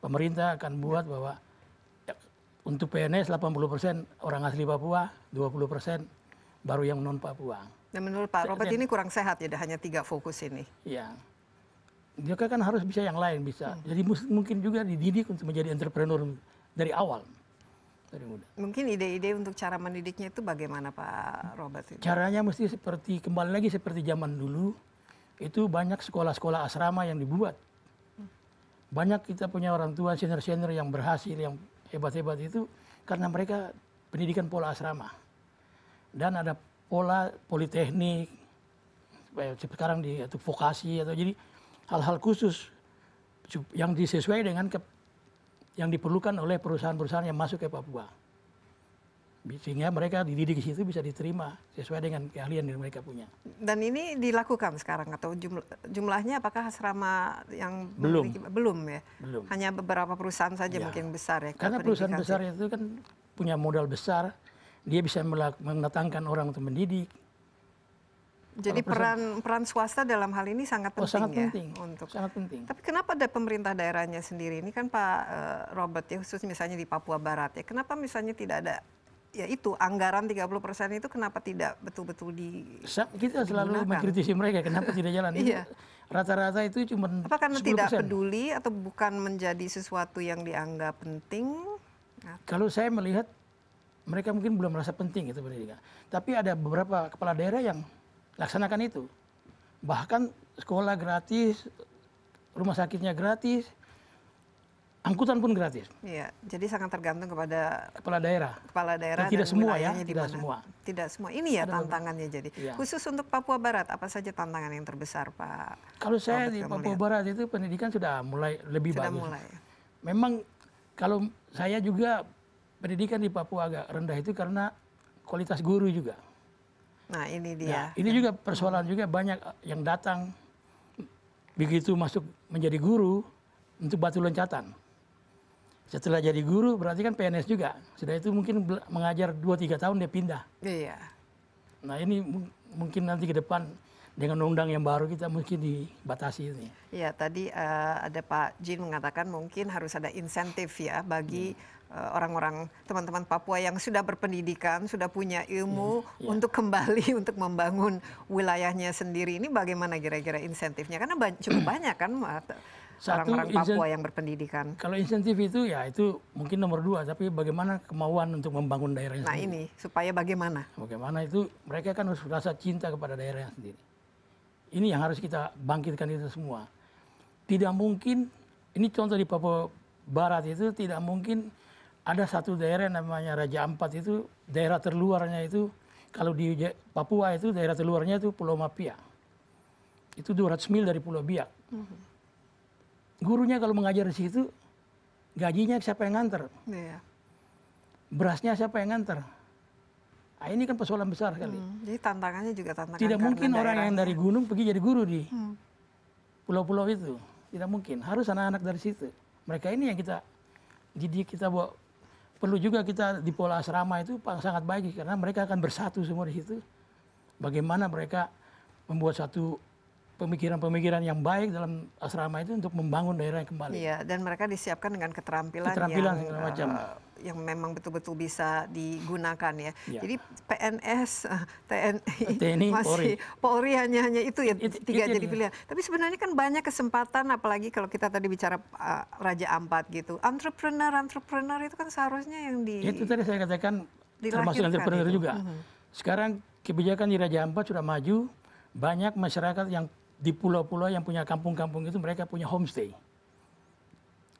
pemerintah akan buat bahwa untuk PNS 80% orang asli Papua, 20% baru yang non Papua. Dan menurut Pak Robert ini kurang sehat ya, hanya 3 fokus ini. Iya. Dia kan harus bisa yang lain bisa. Jadi mungkin juga dididik untuk menjadi entrepreneur dari awal. Dari muda. Mungkin ide-ide untuk cara mendidiknya itu bagaimana Pak Robert? Caranya mesti kembali lagi seperti zaman dulu. Itu banyak sekolah-sekolah asrama yang dibuat. Banyak kita punya orang tua senior-senior yang berhasil, yang hebat-hebat itu karena mereka pendidikan pola asrama. Dan ada pola politeknik, sekarang di vokasi atau jadi hal-hal khusus yang disesuai dengan yang diperlukan oleh perusahaan-perusahaan yang masuk ke Papua. Sehingga mereka dididik di situ bisa diterima sesuai dengan keahlian yang mereka punya. Dan ini dilakukan sekarang atau jumlahnya apakah asrama yang belum ya? Belum. Hanya beberapa perusahaan saja mungkin besar ya. Karena perusahaan besar itu kan punya modal besar, dia bisa mendatangkan orang untuk mendidik. Jadi peran swasta dalam hal ini sangat penting, sangat ya. Penting. Sangat penting. Tapi kenapa ada pemerintah daerahnya sendiri? Ini kan Pak Robert ya, khusus misalnya di Papua Barat ya. Kenapa misalnya tidak ada ya itu anggaran 30% itu kenapa tidak betul-betul kita selalu mengkritisi mereka kenapa tidak jalan. Iya. Rata-rata itu cuma 10%. Apa karena tidak peduli atau bukan menjadi sesuatu yang dianggap penting? Kalau saya melihat mereka mungkin belum merasa penting itu pendidikan. Tapi ada beberapa kepala daerah yang laksanakan itu. Bahkan sekolah gratis, rumah sakitnya gratis, angkutan pun gratis. Iya, jadi sangat tergantung kepada kepala daerah. Kepala daerah dan tidak semua ya, tidak semua. Tidak semua. Ini ya tantangannya jadi. Ya. Khusus untuk Papua Barat, apa saja tantangan yang terbesar, Pak? Kalau saya di Papua Barat itu pendidikan sudah mulai lebih bagus. Mulai. Memang kalau saya juga pendidikan di Papua agak rendah itu karena kualitas guru juga. Nah, ini dia. Nah, ini juga persoalan juga banyak yang datang begitu masuk menjadi guru untuk batu loncatan. Setelah jadi guru berarti kan PNS juga. Sudah itu mungkin mengajar 2-3 tahun dia pindah. Iya. Nah, ini mungkin nanti ke depan dengan undang yang baru kita mungkin dibatasi ini. Iya, tadi ada Pak Jin mengatakan mungkin harus ada insentif ya bagi orang-orang teman-teman Papua yang sudah berpendidikan, sudah punya ilmu untuk kembali untuk membangun wilayahnya sendiri. Ini bagaimana kira-kira insentifnya? Karena cukup banyak kan orang-orang Papua yang berpendidikan. Kalau insentif itu ya itu mungkin nomor 2, tapi bagaimana kemauan untuk membangun daerahnya sendiri. Nah ini, supaya bagaimana? Bagaimana itu mereka kan harus rasa cinta kepada daerahnya sendiri. Ini yang harus kita bangkitkan itu semua. Tidak mungkin, ini contoh di Papua Barat itu tidak mungkin ada satu daerah namanya Raja Ampat itu, daerah terluarnya itu, kalau di Papua itu daerah terluarnya itu Pulau Mapia. Itu 200 mil dari Pulau Biak. Gurunya kalau mengajar di situ, gajinya siapa yang nganter? Iya. Berasnya siapa yang nganter? Nah, ini kan persoalan besar sekali. Jadi tantangannya juga tantangan. Tidak mungkin orang yang dari gunung pergi jadi guru di pulau-pulau itu. Tidak mungkin. Harus anak-anak dari situ. Mereka ini yang kita didik, kita bawa. Perlu juga kita di pola asrama itu sangat baik karena mereka akan bersatu semua di situ. Bagaimana mereka membuat satu pemikiran-pemikiran yang baik dalam asrama itu untuk membangun daerah yang kembali. Iya, dan mereka disiapkan dengan keterampilan segala macam. Yang memang betul-betul bisa digunakan ya. Jadi PNS, TNI, masih Polri hanya itu ya tiga jadi pilihan. Tapi sebenarnya kan banyak kesempatan, apalagi kalau kita tadi bicara Raja Ampat gitu. Entrepreneur itu kan seharusnya yang itu tadi saya katakan termasuk entrepreneur juga. Sekarang kebijakan di Raja Ampat sudah maju, banyak masyarakat yang di pulau-pulau yang punya kampung-kampung itu mereka punya homestay.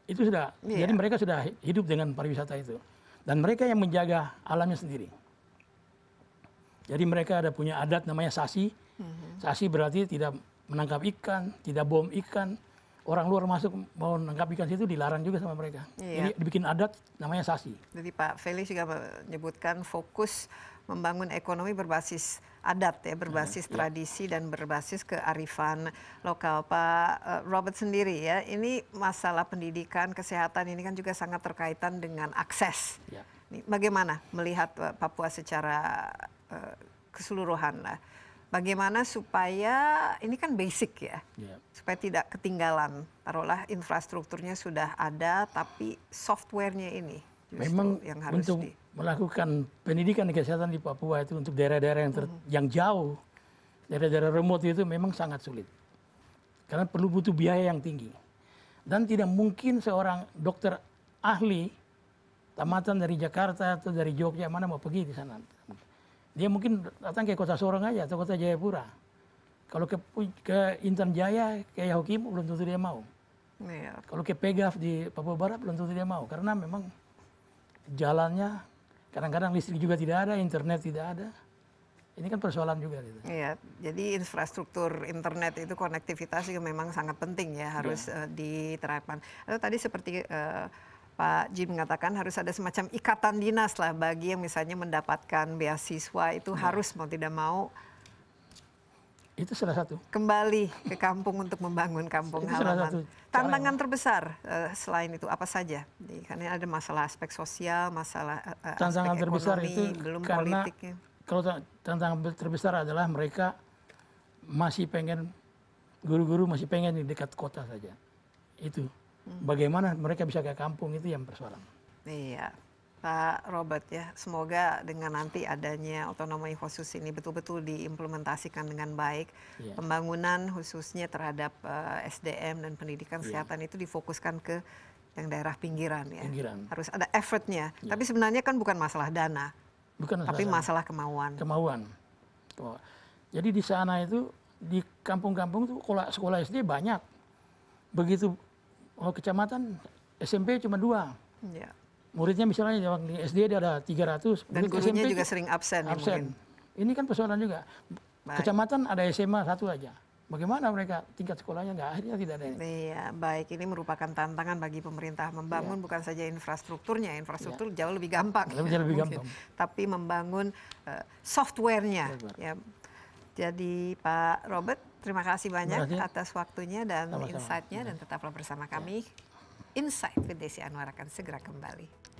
Itu sudah, jadi mereka sudah hidup dengan pariwisata itu. Dan mereka yang menjaga alamnya sendiri. Jadi mereka ada punya adat namanya sasi. Sasi berarti tidak menangkap ikan, tidak bom ikan. Orang luar masuk mau menangkap ikan situ dilarang juga sama mereka. Iya. Jadi dibikin adat namanya sasi. Jadi Pak Felix juga menyebutkan fokus membangun ekonomi berbasis adat ya, berbasis tradisi dan berbasis kearifan lokal. Pak Robert sendiri ya, ini masalah pendidikan, kesehatan ini kan juga sangat terkaitan dengan akses. Ya. Ini bagaimana melihat Papua secara keseluruhan lah? Bagaimana supaya ini kan basic ya, supaya tidak ketinggalan. Taruhlah infrastrukturnya sudah ada, tapi softwarenya ini justru Memang yang harus untuk melakukan pendidikan dan kesehatan di Papua itu untuk daerah-daerah yang jauh, daerah-daerah remote itu memang sangat sulit. Karena perlu butuh biaya yang tinggi. Dan tidak mungkin seorang dokter ahli tamatan dari Jakarta atau dari Jogja mana mau pergi di sana. Dia mungkin datang ke kota Sorong aja atau kota Jayapura. Kalau ke Intan Jaya, ke Yahukim belum tentu dia mau. Iya. Kalau ke Pegaf di Papua Barat belum tentu dia mau. Karena memang jalannya kadang-kadang listrik juga tidak ada, internet tidak ada. Ini kan persoalan juga gitu. Iya, jadi infrastruktur internet itu konektivitas juga memang sangat penting ya, harus diterapkan. Atau tadi seperti Pak Jim mengatakan harus ada semacam ikatan dinas lah bagi yang misalnya mendapatkan beasiswa itu harus mau tidak mau itu salah satu kembali ke kampung untuk membangun kampung itu salah halaman. satu Tantangan terbesar selain itu apa saja? Karena ada masalah aspek sosial, masalah tantangan aspek terbesar ekonomi, itu belum karena politiknya. kalau tantangan terbesar adalah mereka masih pengen guru-guru masih pengen di dekat kota saja. Itu bagaimana mereka bisa ke kampung itu yang persoalan. Iya, Pak Robert ya, semoga dengan nanti adanya otonomi khusus ini betul-betul diimplementasikan dengan baik. Iya. Pembangunan khususnya terhadap SDM dan pendidikan kesehatan itu difokuskan ke yang daerah pinggiran ya. Pinggiran. Harus ada effortnya. Tapi sebenarnya kan bukan masalah dana, Bukan tapi masalah kemauan. kemauan. Jadi di sana itu di kampung-kampung itu sekolah SD banyak. Begitu kecamatan SMP cuma 2. Ya. Muridnya misalnya di SD dia ada 300. Dan murid gurunya SMP juga sering absen. Ya, mungkin. Ini kan persoalan juga. Baik. Kecamatan ada SMA 1 aja. Bagaimana mereka tingkat sekolahnya akhirnya tidak ada ini. Iya, baik. Ini merupakan tantangan bagi pemerintah membangun bukan saja infrastrukturnya. Infrastruktur jauh lebih gampang. Lebih gampang. Tapi membangun softwarenya. Ya. Jadi Pak Robert, terima kasih banyak atas waktunya dan insight-nya dan tetaplah bersama kami. Insight with Desi Anwar akan segera kembali.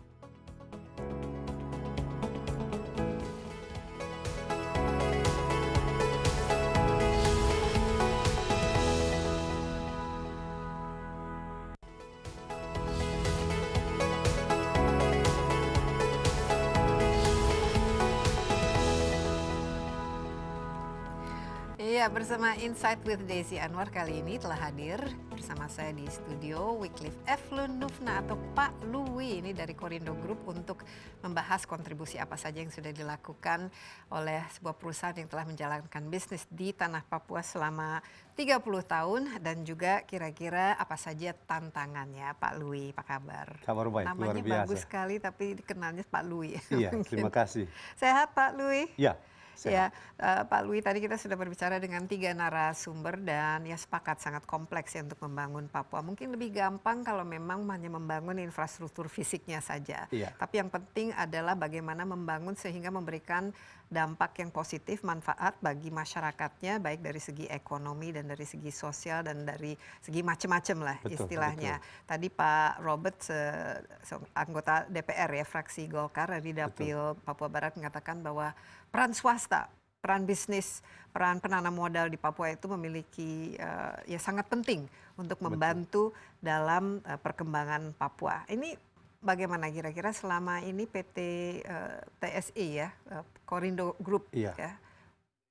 Iya, bersama Insight with Desi Anwar kali ini telah hadir bersama saya di studio Wycliffe F. Lundufna atau Pak Lui ini dari Korindo Group untuk membahas kontribusi apa saja yang sudah dilakukan oleh sebuah perusahaan yang telah menjalankan bisnis di tanah Papua selama 30 tahun dan juga kira-kira apa saja tantangannya. Pak Lui, apa kabar? Kabar baik, namanya luar biasa. Bagus sekali tapi dikenalnya Pak Lui. Iya, terima kasih. Sehat Pak Lui? Ya. Ya, Pak Lui, tadi kita sudah berbicara dengan 3 narasumber dan ya sepakat sangat kompleks ya untuk membangun Papua. Mungkin lebih gampang kalau memang hanya membangun infrastruktur fisiknya saja. Iya. Tapi yang penting adalah bagaimana membangun sehingga memberikan dampak yang positif, manfaat bagi masyarakatnya, baik dari segi ekonomi dan dari segi sosial dan dari segi macam-macam lah istilahnya. Betul. Tadi Pak Robert, anggota DPR ya, fraksi Golkar dari Dapil Papua Barat mengatakan bahwa peran swasta, peran bisnis, peran penanam modal di Papua itu memiliki ya sangat penting untuk membantu dalam perkembangan Papua. Ini bagaimana kira-kira selama ini PT TSI ya, Korindo Group ya,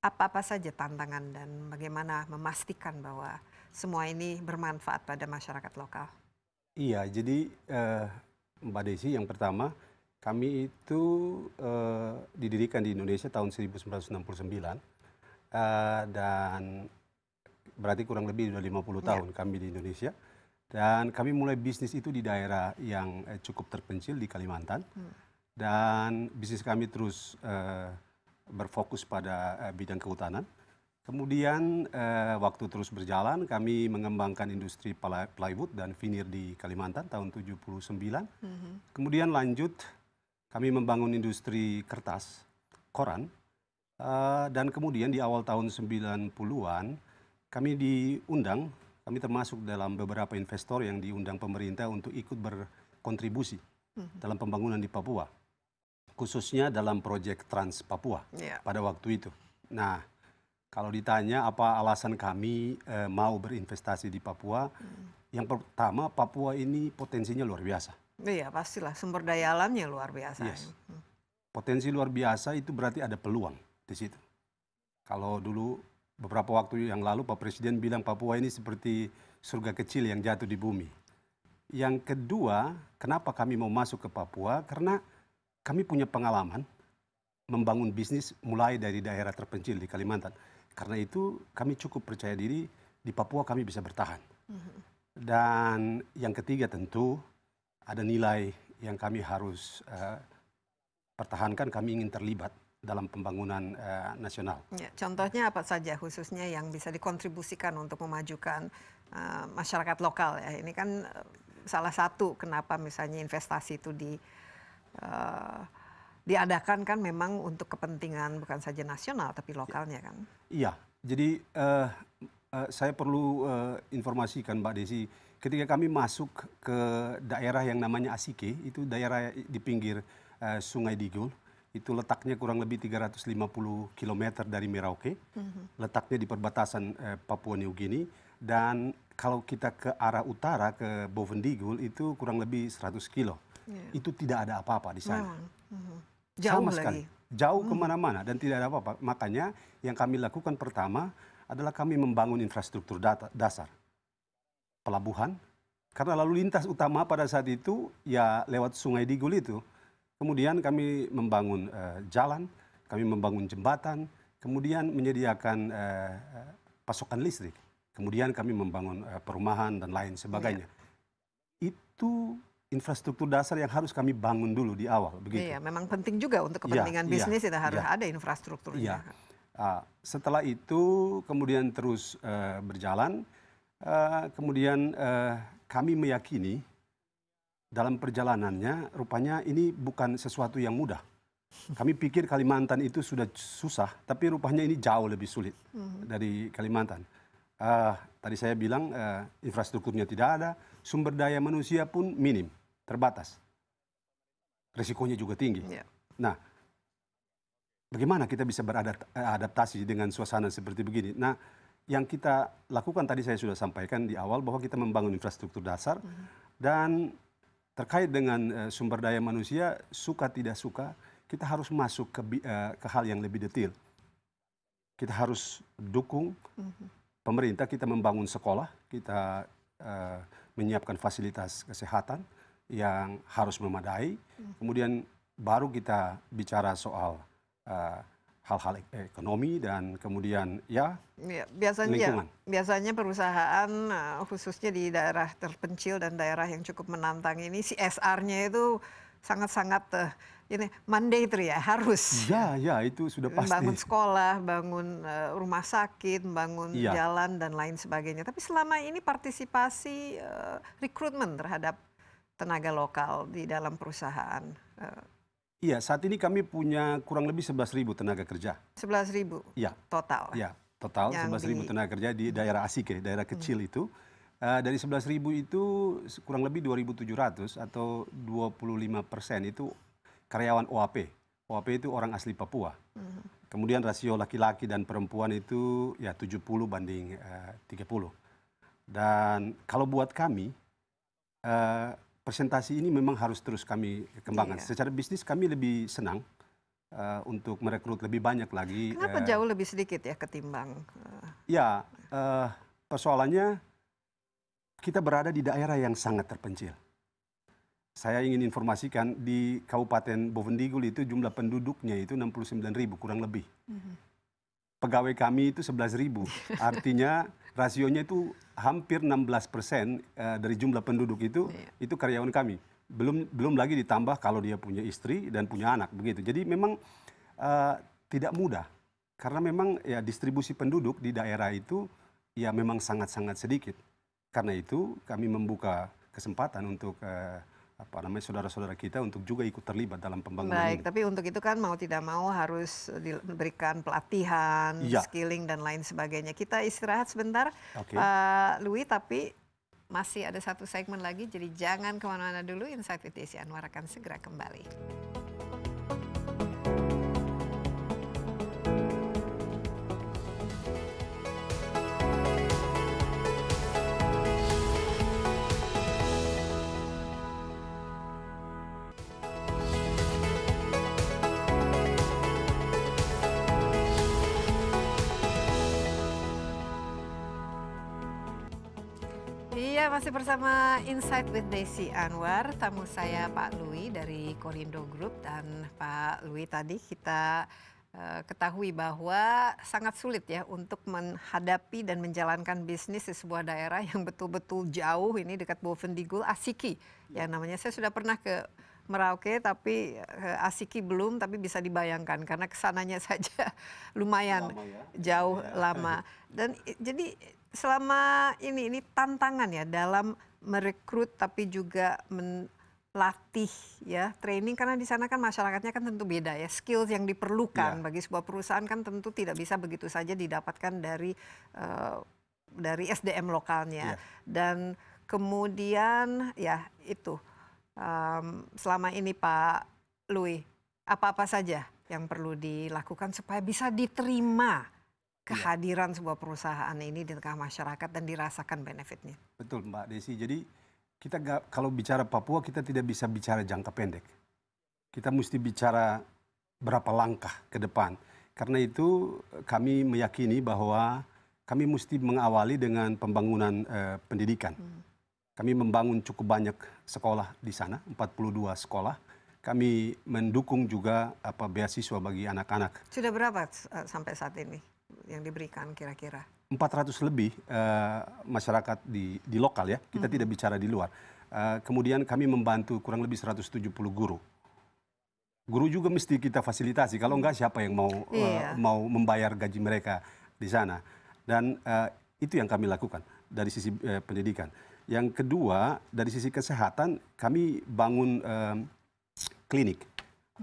apa-apa saja tantangan dan bagaimana memastikan bahwa semua ini bermanfaat pada masyarakat lokal? Iya, jadi Mbak Desi, yang pertama kami itu didirikan di Indonesia tahun 1969 dan berarti kurang lebih sudah 50 tahun kami di Indonesia. Dan kami mulai bisnis itu di daerah yang cukup terpencil di Kalimantan. Dan bisnis kami terus berfokus pada bidang kehutanan. Kemudian waktu terus berjalan, kami mengembangkan industri plywood dan veneer di Kalimantan tahun 79. Kemudian lanjut, kami membangun industri kertas, koran, dan kemudian di awal tahun 90-an, kami diundang, kami termasuk dalam beberapa investor yang diundang pemerintah untuk ikut berkontribusi dalam pembangunan di Papua, khususnya dalam proyek Trans Papua pada waktu itu. Nah, kalau ditanya apa alasan kami mau berinvestasi di Papua, yang pertama Papua ini potensinya luar biasa. Iya, pastilah sumber daya alamnya luar biasa. Yes. Potensi luar biasa itu berarti ada peluang di situ. Kalau dulu beberapa waktu yang lalu Pak Presiden bilang Papua ini seperti surga kecil yang jatuh di bumi. Yang kedua, kenapa kami mau masuk ke Papua? Karena kami punya pengalaman membangun bisnis mulai dari daerah terpencil di Kalimantan. Karena itu kami cukup percaya diri di Papua kami bisa bertahan. Dan yang ketiga tentu ada nilai yang kami harus pertahankan, kami ingin terlibat dalam pembangunan nasional. Ya, contohnya apa saja khususnya yang bisa dikontribusikan untuk memajukan masyarakat lokal ya? Ini kan salah satu kenapa misalnya investasi itu diadakan kan memang untuk kepentingan bukan saja nasional tapi lokalnya kan. Iya, jadi saya perlu informasikan Mbak Desi, ketika kami masuk ke daerah yang namanya Asike, itu daerah di pinggir Sungai Digul, itu letaknya kurang lebih 350 km dari Merauke, letaknya di perbatasan Papua New Guinea, dan kalau kita ke arah utara ke Bovendigul itu kurang lebih 100 kilo. Itu tidak ada apa-apa di sana. Jauh sama lagi. sekali. Jauh kemana-mana dan tidak ada apa-apa. Makanya yang kami lakukan pertama adalah kami membangun infrastruktur dasar. Pelabuhan, karena lalu lintas utama pada saat itu ya lewat Sungai Digul itu. Kemudian kami membangun jalan, kami membangun jembatan, kemudian menyediakan pasokan listrik. Kemudian kami membangun perumahan dan lain sebagainya. Itu infrastruktur dasar yang harus kami bangun dulu di awal. Begitu. Iya, memang penting juga untuk kepentingan bisnis itu harus ada infrastrukturnya. Setelah itu kemudian terus berjalan, kemudian kami meyakini dalam perjalanannya rupanya ini bukan sesuatu yang mudah. Kami pikir Kalimantan itu sudah susah, tapi rupanya ini jauh lebih sulit dari Kalimantan. Tadi saya bilang infrastrukturnya tidak ada, sumber daya manusia pun minim, terbatas. Risikonya juga tinggi. Nah, bagaimana kita bisa beradaptasi dengan suasana seperti begini? Nah, yang kita lakukan tadi saya sudah sampaikan di awal bahwa kita membangun infrastruktur dasar dan terkait dengan sumber daya manusia, suka tidak suka, kita harus masuk ke hal yang lebih detail. Kita harus dukung pemerintah, kita membangun sekolah, kita menyiapkan fasilitas kesehatan yang harus memadai, kemudian baru kita bicara soal hal-hal ekonomi dan kemudian lingkungan. Biasanya perusahaan khususnya di daerah terpencil dan daerah yang cukup menantang ini CSR-nya itu sangat-sangat mandatory ya, harus. Ya, itu sudah pasti. Bangun sekolah, bangun rumah sakit, bangun jalan dan lain sebagainya. Tapi selama ini partisipasi rekrutmen terhadap tenaga lokal di dalam perusahaan. Iya, saat ini kami punya kurang lebih 11.000 tenaga kerja. 11.000 total? Iya, total 11.000 tenaga kerja di daerah Asike, daerah kecil itu. Dari 11.000 itu kurang lebih 2.700 atau 25% itu karyawan OAP. OAP itu orang asli Papua. Kemudian rasio laki-laki dan perempuan itu ya 70 banding 30. Dan kalau buat kami, presentasi ini memang harus terus kami kembangkan. Secara bisnis kami lebih senang untuk merekrut lebih banyak lagi. Kenapa jauh lebih sedikit ya ketimbang? Persoalannya kita berada di daerah yang sangat terpencil. Saya ingin informasikan di Kabupaten Bovendigul itu jumlah penduduknya itu 69.000 kurang lebih. Pegawai kami itu 11.000. Artinya rasionya itu hampir 16% dari jumlah penduduk itu karyawan kami. Belum lagi ditambah kalau dia punya istri dan punya anak begitu. Jadi memang tidak mudah Karena memang ya distribusi penduduk di daerah itu ya memang sangat-sangat sedikit. Karena itu kami membuka kesempatan untuk saudara-saudara kita untuk juga ikut terlibat dalam pembangunan Baik, ini. tapi untuk itu kan mau tidak mau harus diberikan pelatihan, Iya. skilling dan lain sebagainya. Kita istirahat sebentar, Oke. Pak Louis, tapi masih ada satu segmen lagi, jadi jangan kemana-mana dulu. Insight with Desi Anwar akan segera kembali. Iya, masih bersama Insight with Desi Anwar. Tamu saya Pak Louis dari Korindo Group. Dan Pak Louis, tadi kita ketahui bahwa sangat sulit ya untuk menghadapi dan menjalankan bisnis di sebuah daerah yang betul-betul jauh, ini dekat Bovendigul, Asiki. Ya namanya, saya sudah pernah ke Merauke, tapi Asiki belum, tapi bisa dibayangkan karena kesananya saja lumayan jauh, lama. Dan jadi selama ini tantangan ya dalam merekrut tapi juga melatih ya, training, karena di sana kan masyarakatnya kan tentu beda ya, skills yang diperlukan bagi sebuah perusahaan kan tentu tidak bisa begitu saja didapatkan dari SDM lokalnya. Dan kemudian ya itu selama ini Pak Louis, apa-apa saja yang perlu dilakukan supaya bisa diterima kehadiran sebuah perusahaan ini di tengah masyarakat dan dirasakan benefitnya? Betul Mbak Desi, jadi kita kalau bicara Papua kita tidak bisa bicara jangka pendek. Kita mesti bicara berapa langkah ke depan. Karena itu kami meyakini bahwa kami mesti mengawali dengan pembangunan pendidikan. Kami membangun cukup banyak sekolah di sana, 42 sekolah. Kami mendukung juga beasiswa bagi anak-anak. Sudah berapa sampai saat ini yang diberikan kira-kira? 400 lebih masyarakat di lokal ya, kita tidak bicara di luar. Kemudian kami membantu kurang lebih 170 guru. Guru juga mesti kita fasilitasi, kalau enggak siapa yang mau membayar gaji mereka di sana. Dan itu yang kami lakukan dari sisi pendidikan. Yang kedua, dari sisi kesehatan, kami bangun klinik.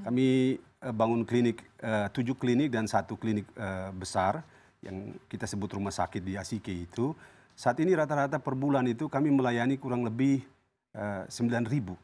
Kami bangun klinik, 7 klinik dan 1 klinik besar yang kita sebut rumah sakit di Asike itu. Saat ini rata-rata per bulan itu kami melayani kurang lebih 9.000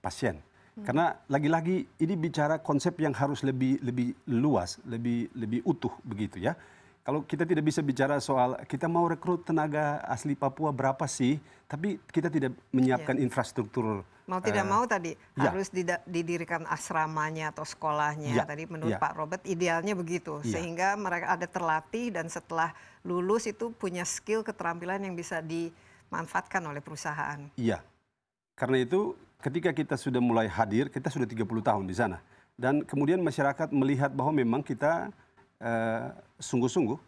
pasien. Karena lagi-lagi ini bicara konsep yang harus lebih luas, lebih utuh begitu ya. Kalau kita tidak bisa bicara soal kita mau rekrut tenaga asli Papua berapa sih, tapi kita tidak menyiapkan infrastruktur. Mau tidak mau tadi harus didirikan asramanya atau sekolahnya. Tadi menurut Pak Robert idealnya begitu, sehingga mereka ada terlatih dan setelah lulus itu punya skill, keterampilan yang bisa dimanfaatkan oleh perusahaan. Iya, karena itu ketika kita sudah mulai hadir, kita sudah 30 tahun di sana. Dan kemudian masyarakat melihat bahwa memang kita sungguh-sungguh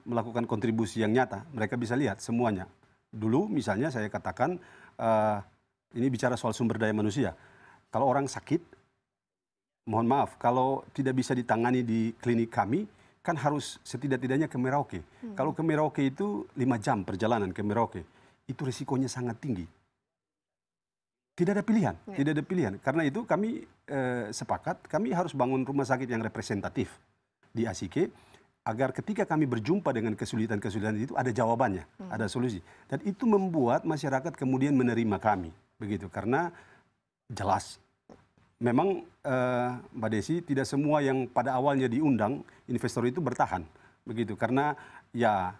melakukan kontribusi yang nyata. Mereka bisa lihat semuanya. Dulu misalnya saya katakan, ini bicara soal sumber daya manusia. Kalau orang sakit, mohon maaf, kalau tidak bisa ditangani di klinik kami, kan harus setidak-tidaknya ke Merauke. Kalau ke Merauke itu 5 jam perjalanan ke Merauke. Itu risikonya sangat tinggi. Tidak ada pilihan, tidak ada pilihan. Karena itu kami sepakat, kami harus bangun rumah sakit yang representatif di Asike, agar ketika kami berjumpa dengan kesulitan-kesulitan itu ada jawabannya, ada solusi. Dan itu membuat masyarakat kemudian menerima kami, begitu. Karena jelas, memang Mbak Desi, tidak semua yang pada awalnya diundang investor itu bertahan, begitu. Karena ya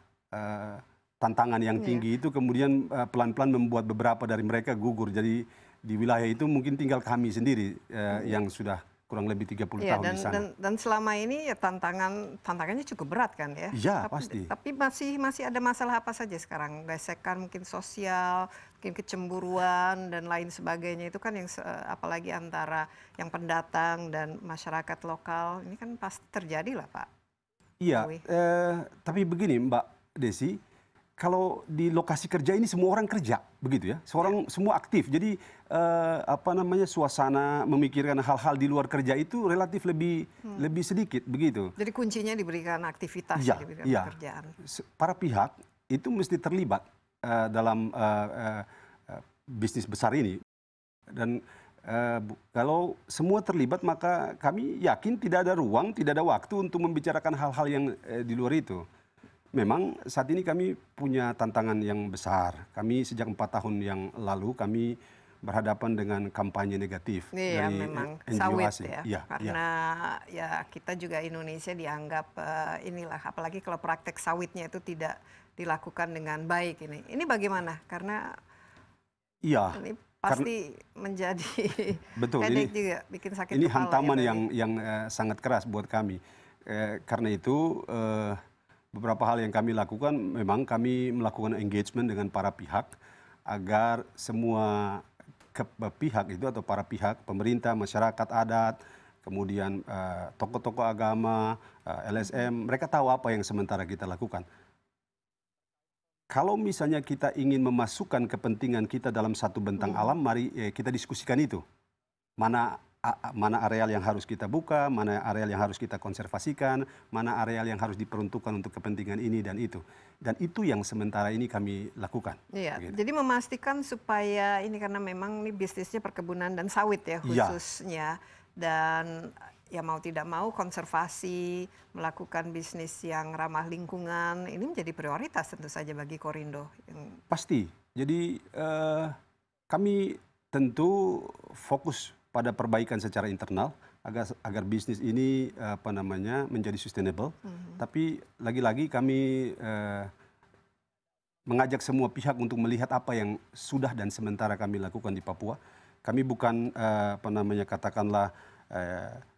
tantangan yang tinggi itu kemudian pelan-pelan membuat beberapa dari mereka gugur. Jadi di wilayah itu mungkin tinggal kami sendiri yang sudah kurang lebih 30 tahun di sana. Dan selama ini ya tantangannya cukup berat kan ya? Iya, pasti. Tapi masih ada masalah apa saja sekarang? Gesekan mungkin sosial, mungkin kecemburuan dan lain sebagainya. Itu kan yang apalagi antara yang pendatang dan masyarakat lokal. Ini kan pasti terjadi lah Pak. Iya, tapi begini Mbak Desi, kalau di lokasi kerja ini semua orang kerja, begitu ya. Semua aktif. Jadi suasana memikirkan hal-hal di luar kerja itu relatif lebih sedikit, begitu. Jadi kuncinya diberikan aktivitas, Ya, diberikan ya. pekerjaan. Para pihak itu mesti terlibat dalam bisnis besar ini. Dan kalau semua terlibat, maka kami yakin tidak ada ruang, tidak ada waktu untuk membicarakan hal-hal yang di luar itu. Memang saat ini kami punya tantangan yang besar. Kami sejak 4 tahun yang lalu kami berhadapan dengan kampanye negatif Iya, dari memang NGO sawit asing. ya. Ya, Karena ya kita juga Indonesia dianggap inilah, apalagi kalau praktek sawitnya itu tidak dilakukan dengan baik ini. Ini bagaimana? Karena iya, ini pasti menjadi betul, headache juga, bikin sakit ini kepala. hantaman ya, yang sangat keras buat kami. Karena itu beberapa hal yang kami lakukan, memang kami melakukan engagement dengan para pihak agar semua pihak itu atau para pihak, pemerintah, masyarakat adat, kemudian tokoh-tokoh agama, LSM, mereka tahu apa yang sementara kita lakukan. Kalau misalnya kita ingin memasukkan kepentingan kita dalam satu bentang alam, mari kita diskusikan itu. Mana areal yang harus kita buka, mana areal yang harus kita konservasikan, mana areal yang harus diperuntukkan untuk kepentingan ini dan itu. Dan itu yang sementara ini kami lakukan. Iya, Begitu. jadi memastikan supaya ini, karena memang ini bisnisnya perkebunan dan sawit ya khususnya. Dan ya mau tidak mau konservasi, melakukan bisnis yang ramah lingkungan, ini menjadi prioritas tentu saja bagi Korindo. Pasti. Jadi kami tentu fokus pada perbaikan secara internal agar bisnis ini menjadi sustainable. Tapi lagi-lagi kami mengajak semua pihak untuk melihat apa yang sudah dan sementara kami lakukan di Papua. Kami bukan katakanlah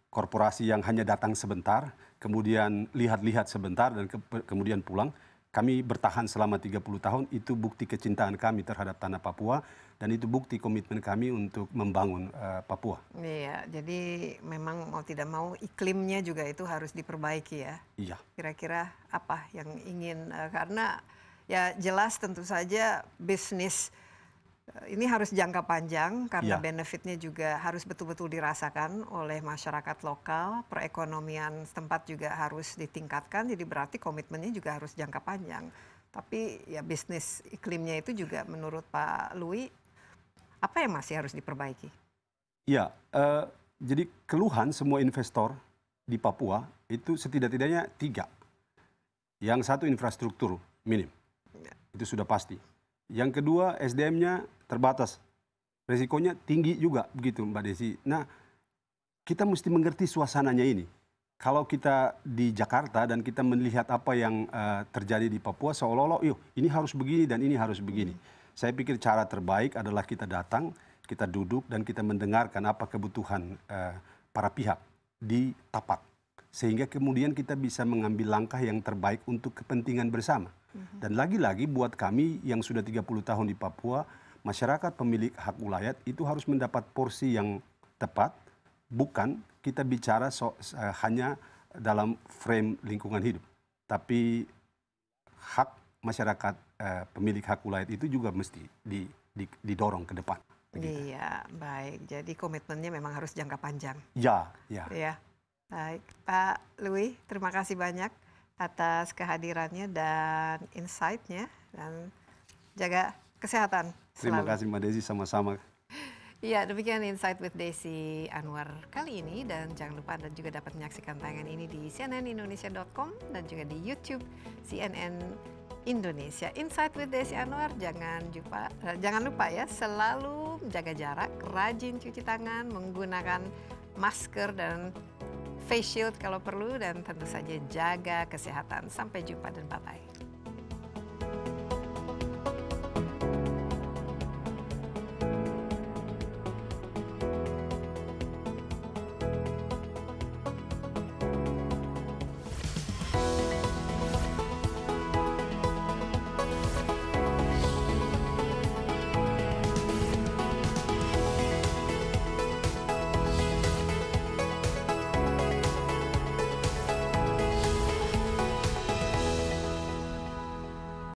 korporasi yang hanya datang sebentar, kemudian lihat-lihat sebentar dan kemudian pulang. Kami bertahan selama 30 tahun, itu bukti kecintaan kami terhadap tanah Papua, dan itu bukti komitmen kami untuk membangun Papua. Iya, jadi memang mau tidak mau iklimnya juga itu harus diperbaiki ya. Iya. Kira-kira apa yang ingin, karena ya jelas tentu saja bisnis ini harus jangka panjang karena benefitnya juga harus betul-betul dirasakan oleh masyarakat lokal, perekonomian setempat juga harus ditingkatkan, jadi berarti komitmennya juga harus jangka panjang. Tapi ya bisnis iklimnya itu juga menurut Pak Louis, apa yang masih harus diperbaiki? Ya, jadi keluhan semua investor di Papua itu setidak-tidaknya 3. Yang satu infrastruktur minim, itu sudah pasti. Yang kedua SDM-nya terbatas, resikonya tinggi juga begitu Mbak Desi. Nah, kita mesti mengerti suasananya ini. Kalau kita di Jakarta dan kita melihat apa yang terjadi di Papua, seolah-olah ini harus begini dan ini harus begini. Saya pikir cara terbaik adalah kita datang, kita duduk dan kita mendengarkan apa kebutuhan para pihak di Tapak. Sehingga kemudian kita bisa mengambil langkah yang terbaik untuk kepentingan bersama. Dan lagi-lagi buat kami yang sudah 30 tahun di Papua, masyarakat pemilik hak ulayat itu harus mendapat porsi yang tepat, bukan kita bicara hanya dalam frame lingkungan hidup. Tapi hak masyarakat pemilik hak ulayat itu juga mesti didorong ke depan. Begitu. Iya, baik. Jadi komitmennya memang harus jangka panjang. Ya. Baik, Pak Louis, terima kasih banyak atas kehadirannya dan insight-nya, dan jaga kesehatan selalu. Terima kasih Mbak Desi, sama-sama. Ya, demikian Insight with Desi Anwar kali ini, dan jangan lupa Anda juga dapat menyaksikan tayangan ini di cnnindonesia.com dan juga di YouTube CNN Indonesia. Insight with Desi Anwar, jangan lupa ya, selalu menjaga jarak, rajin cuci tangan, menggunakan masker dan face shield kalau perlu, dan tentu saja jaga kesehatan. Sampai jumpa dan bye-bye.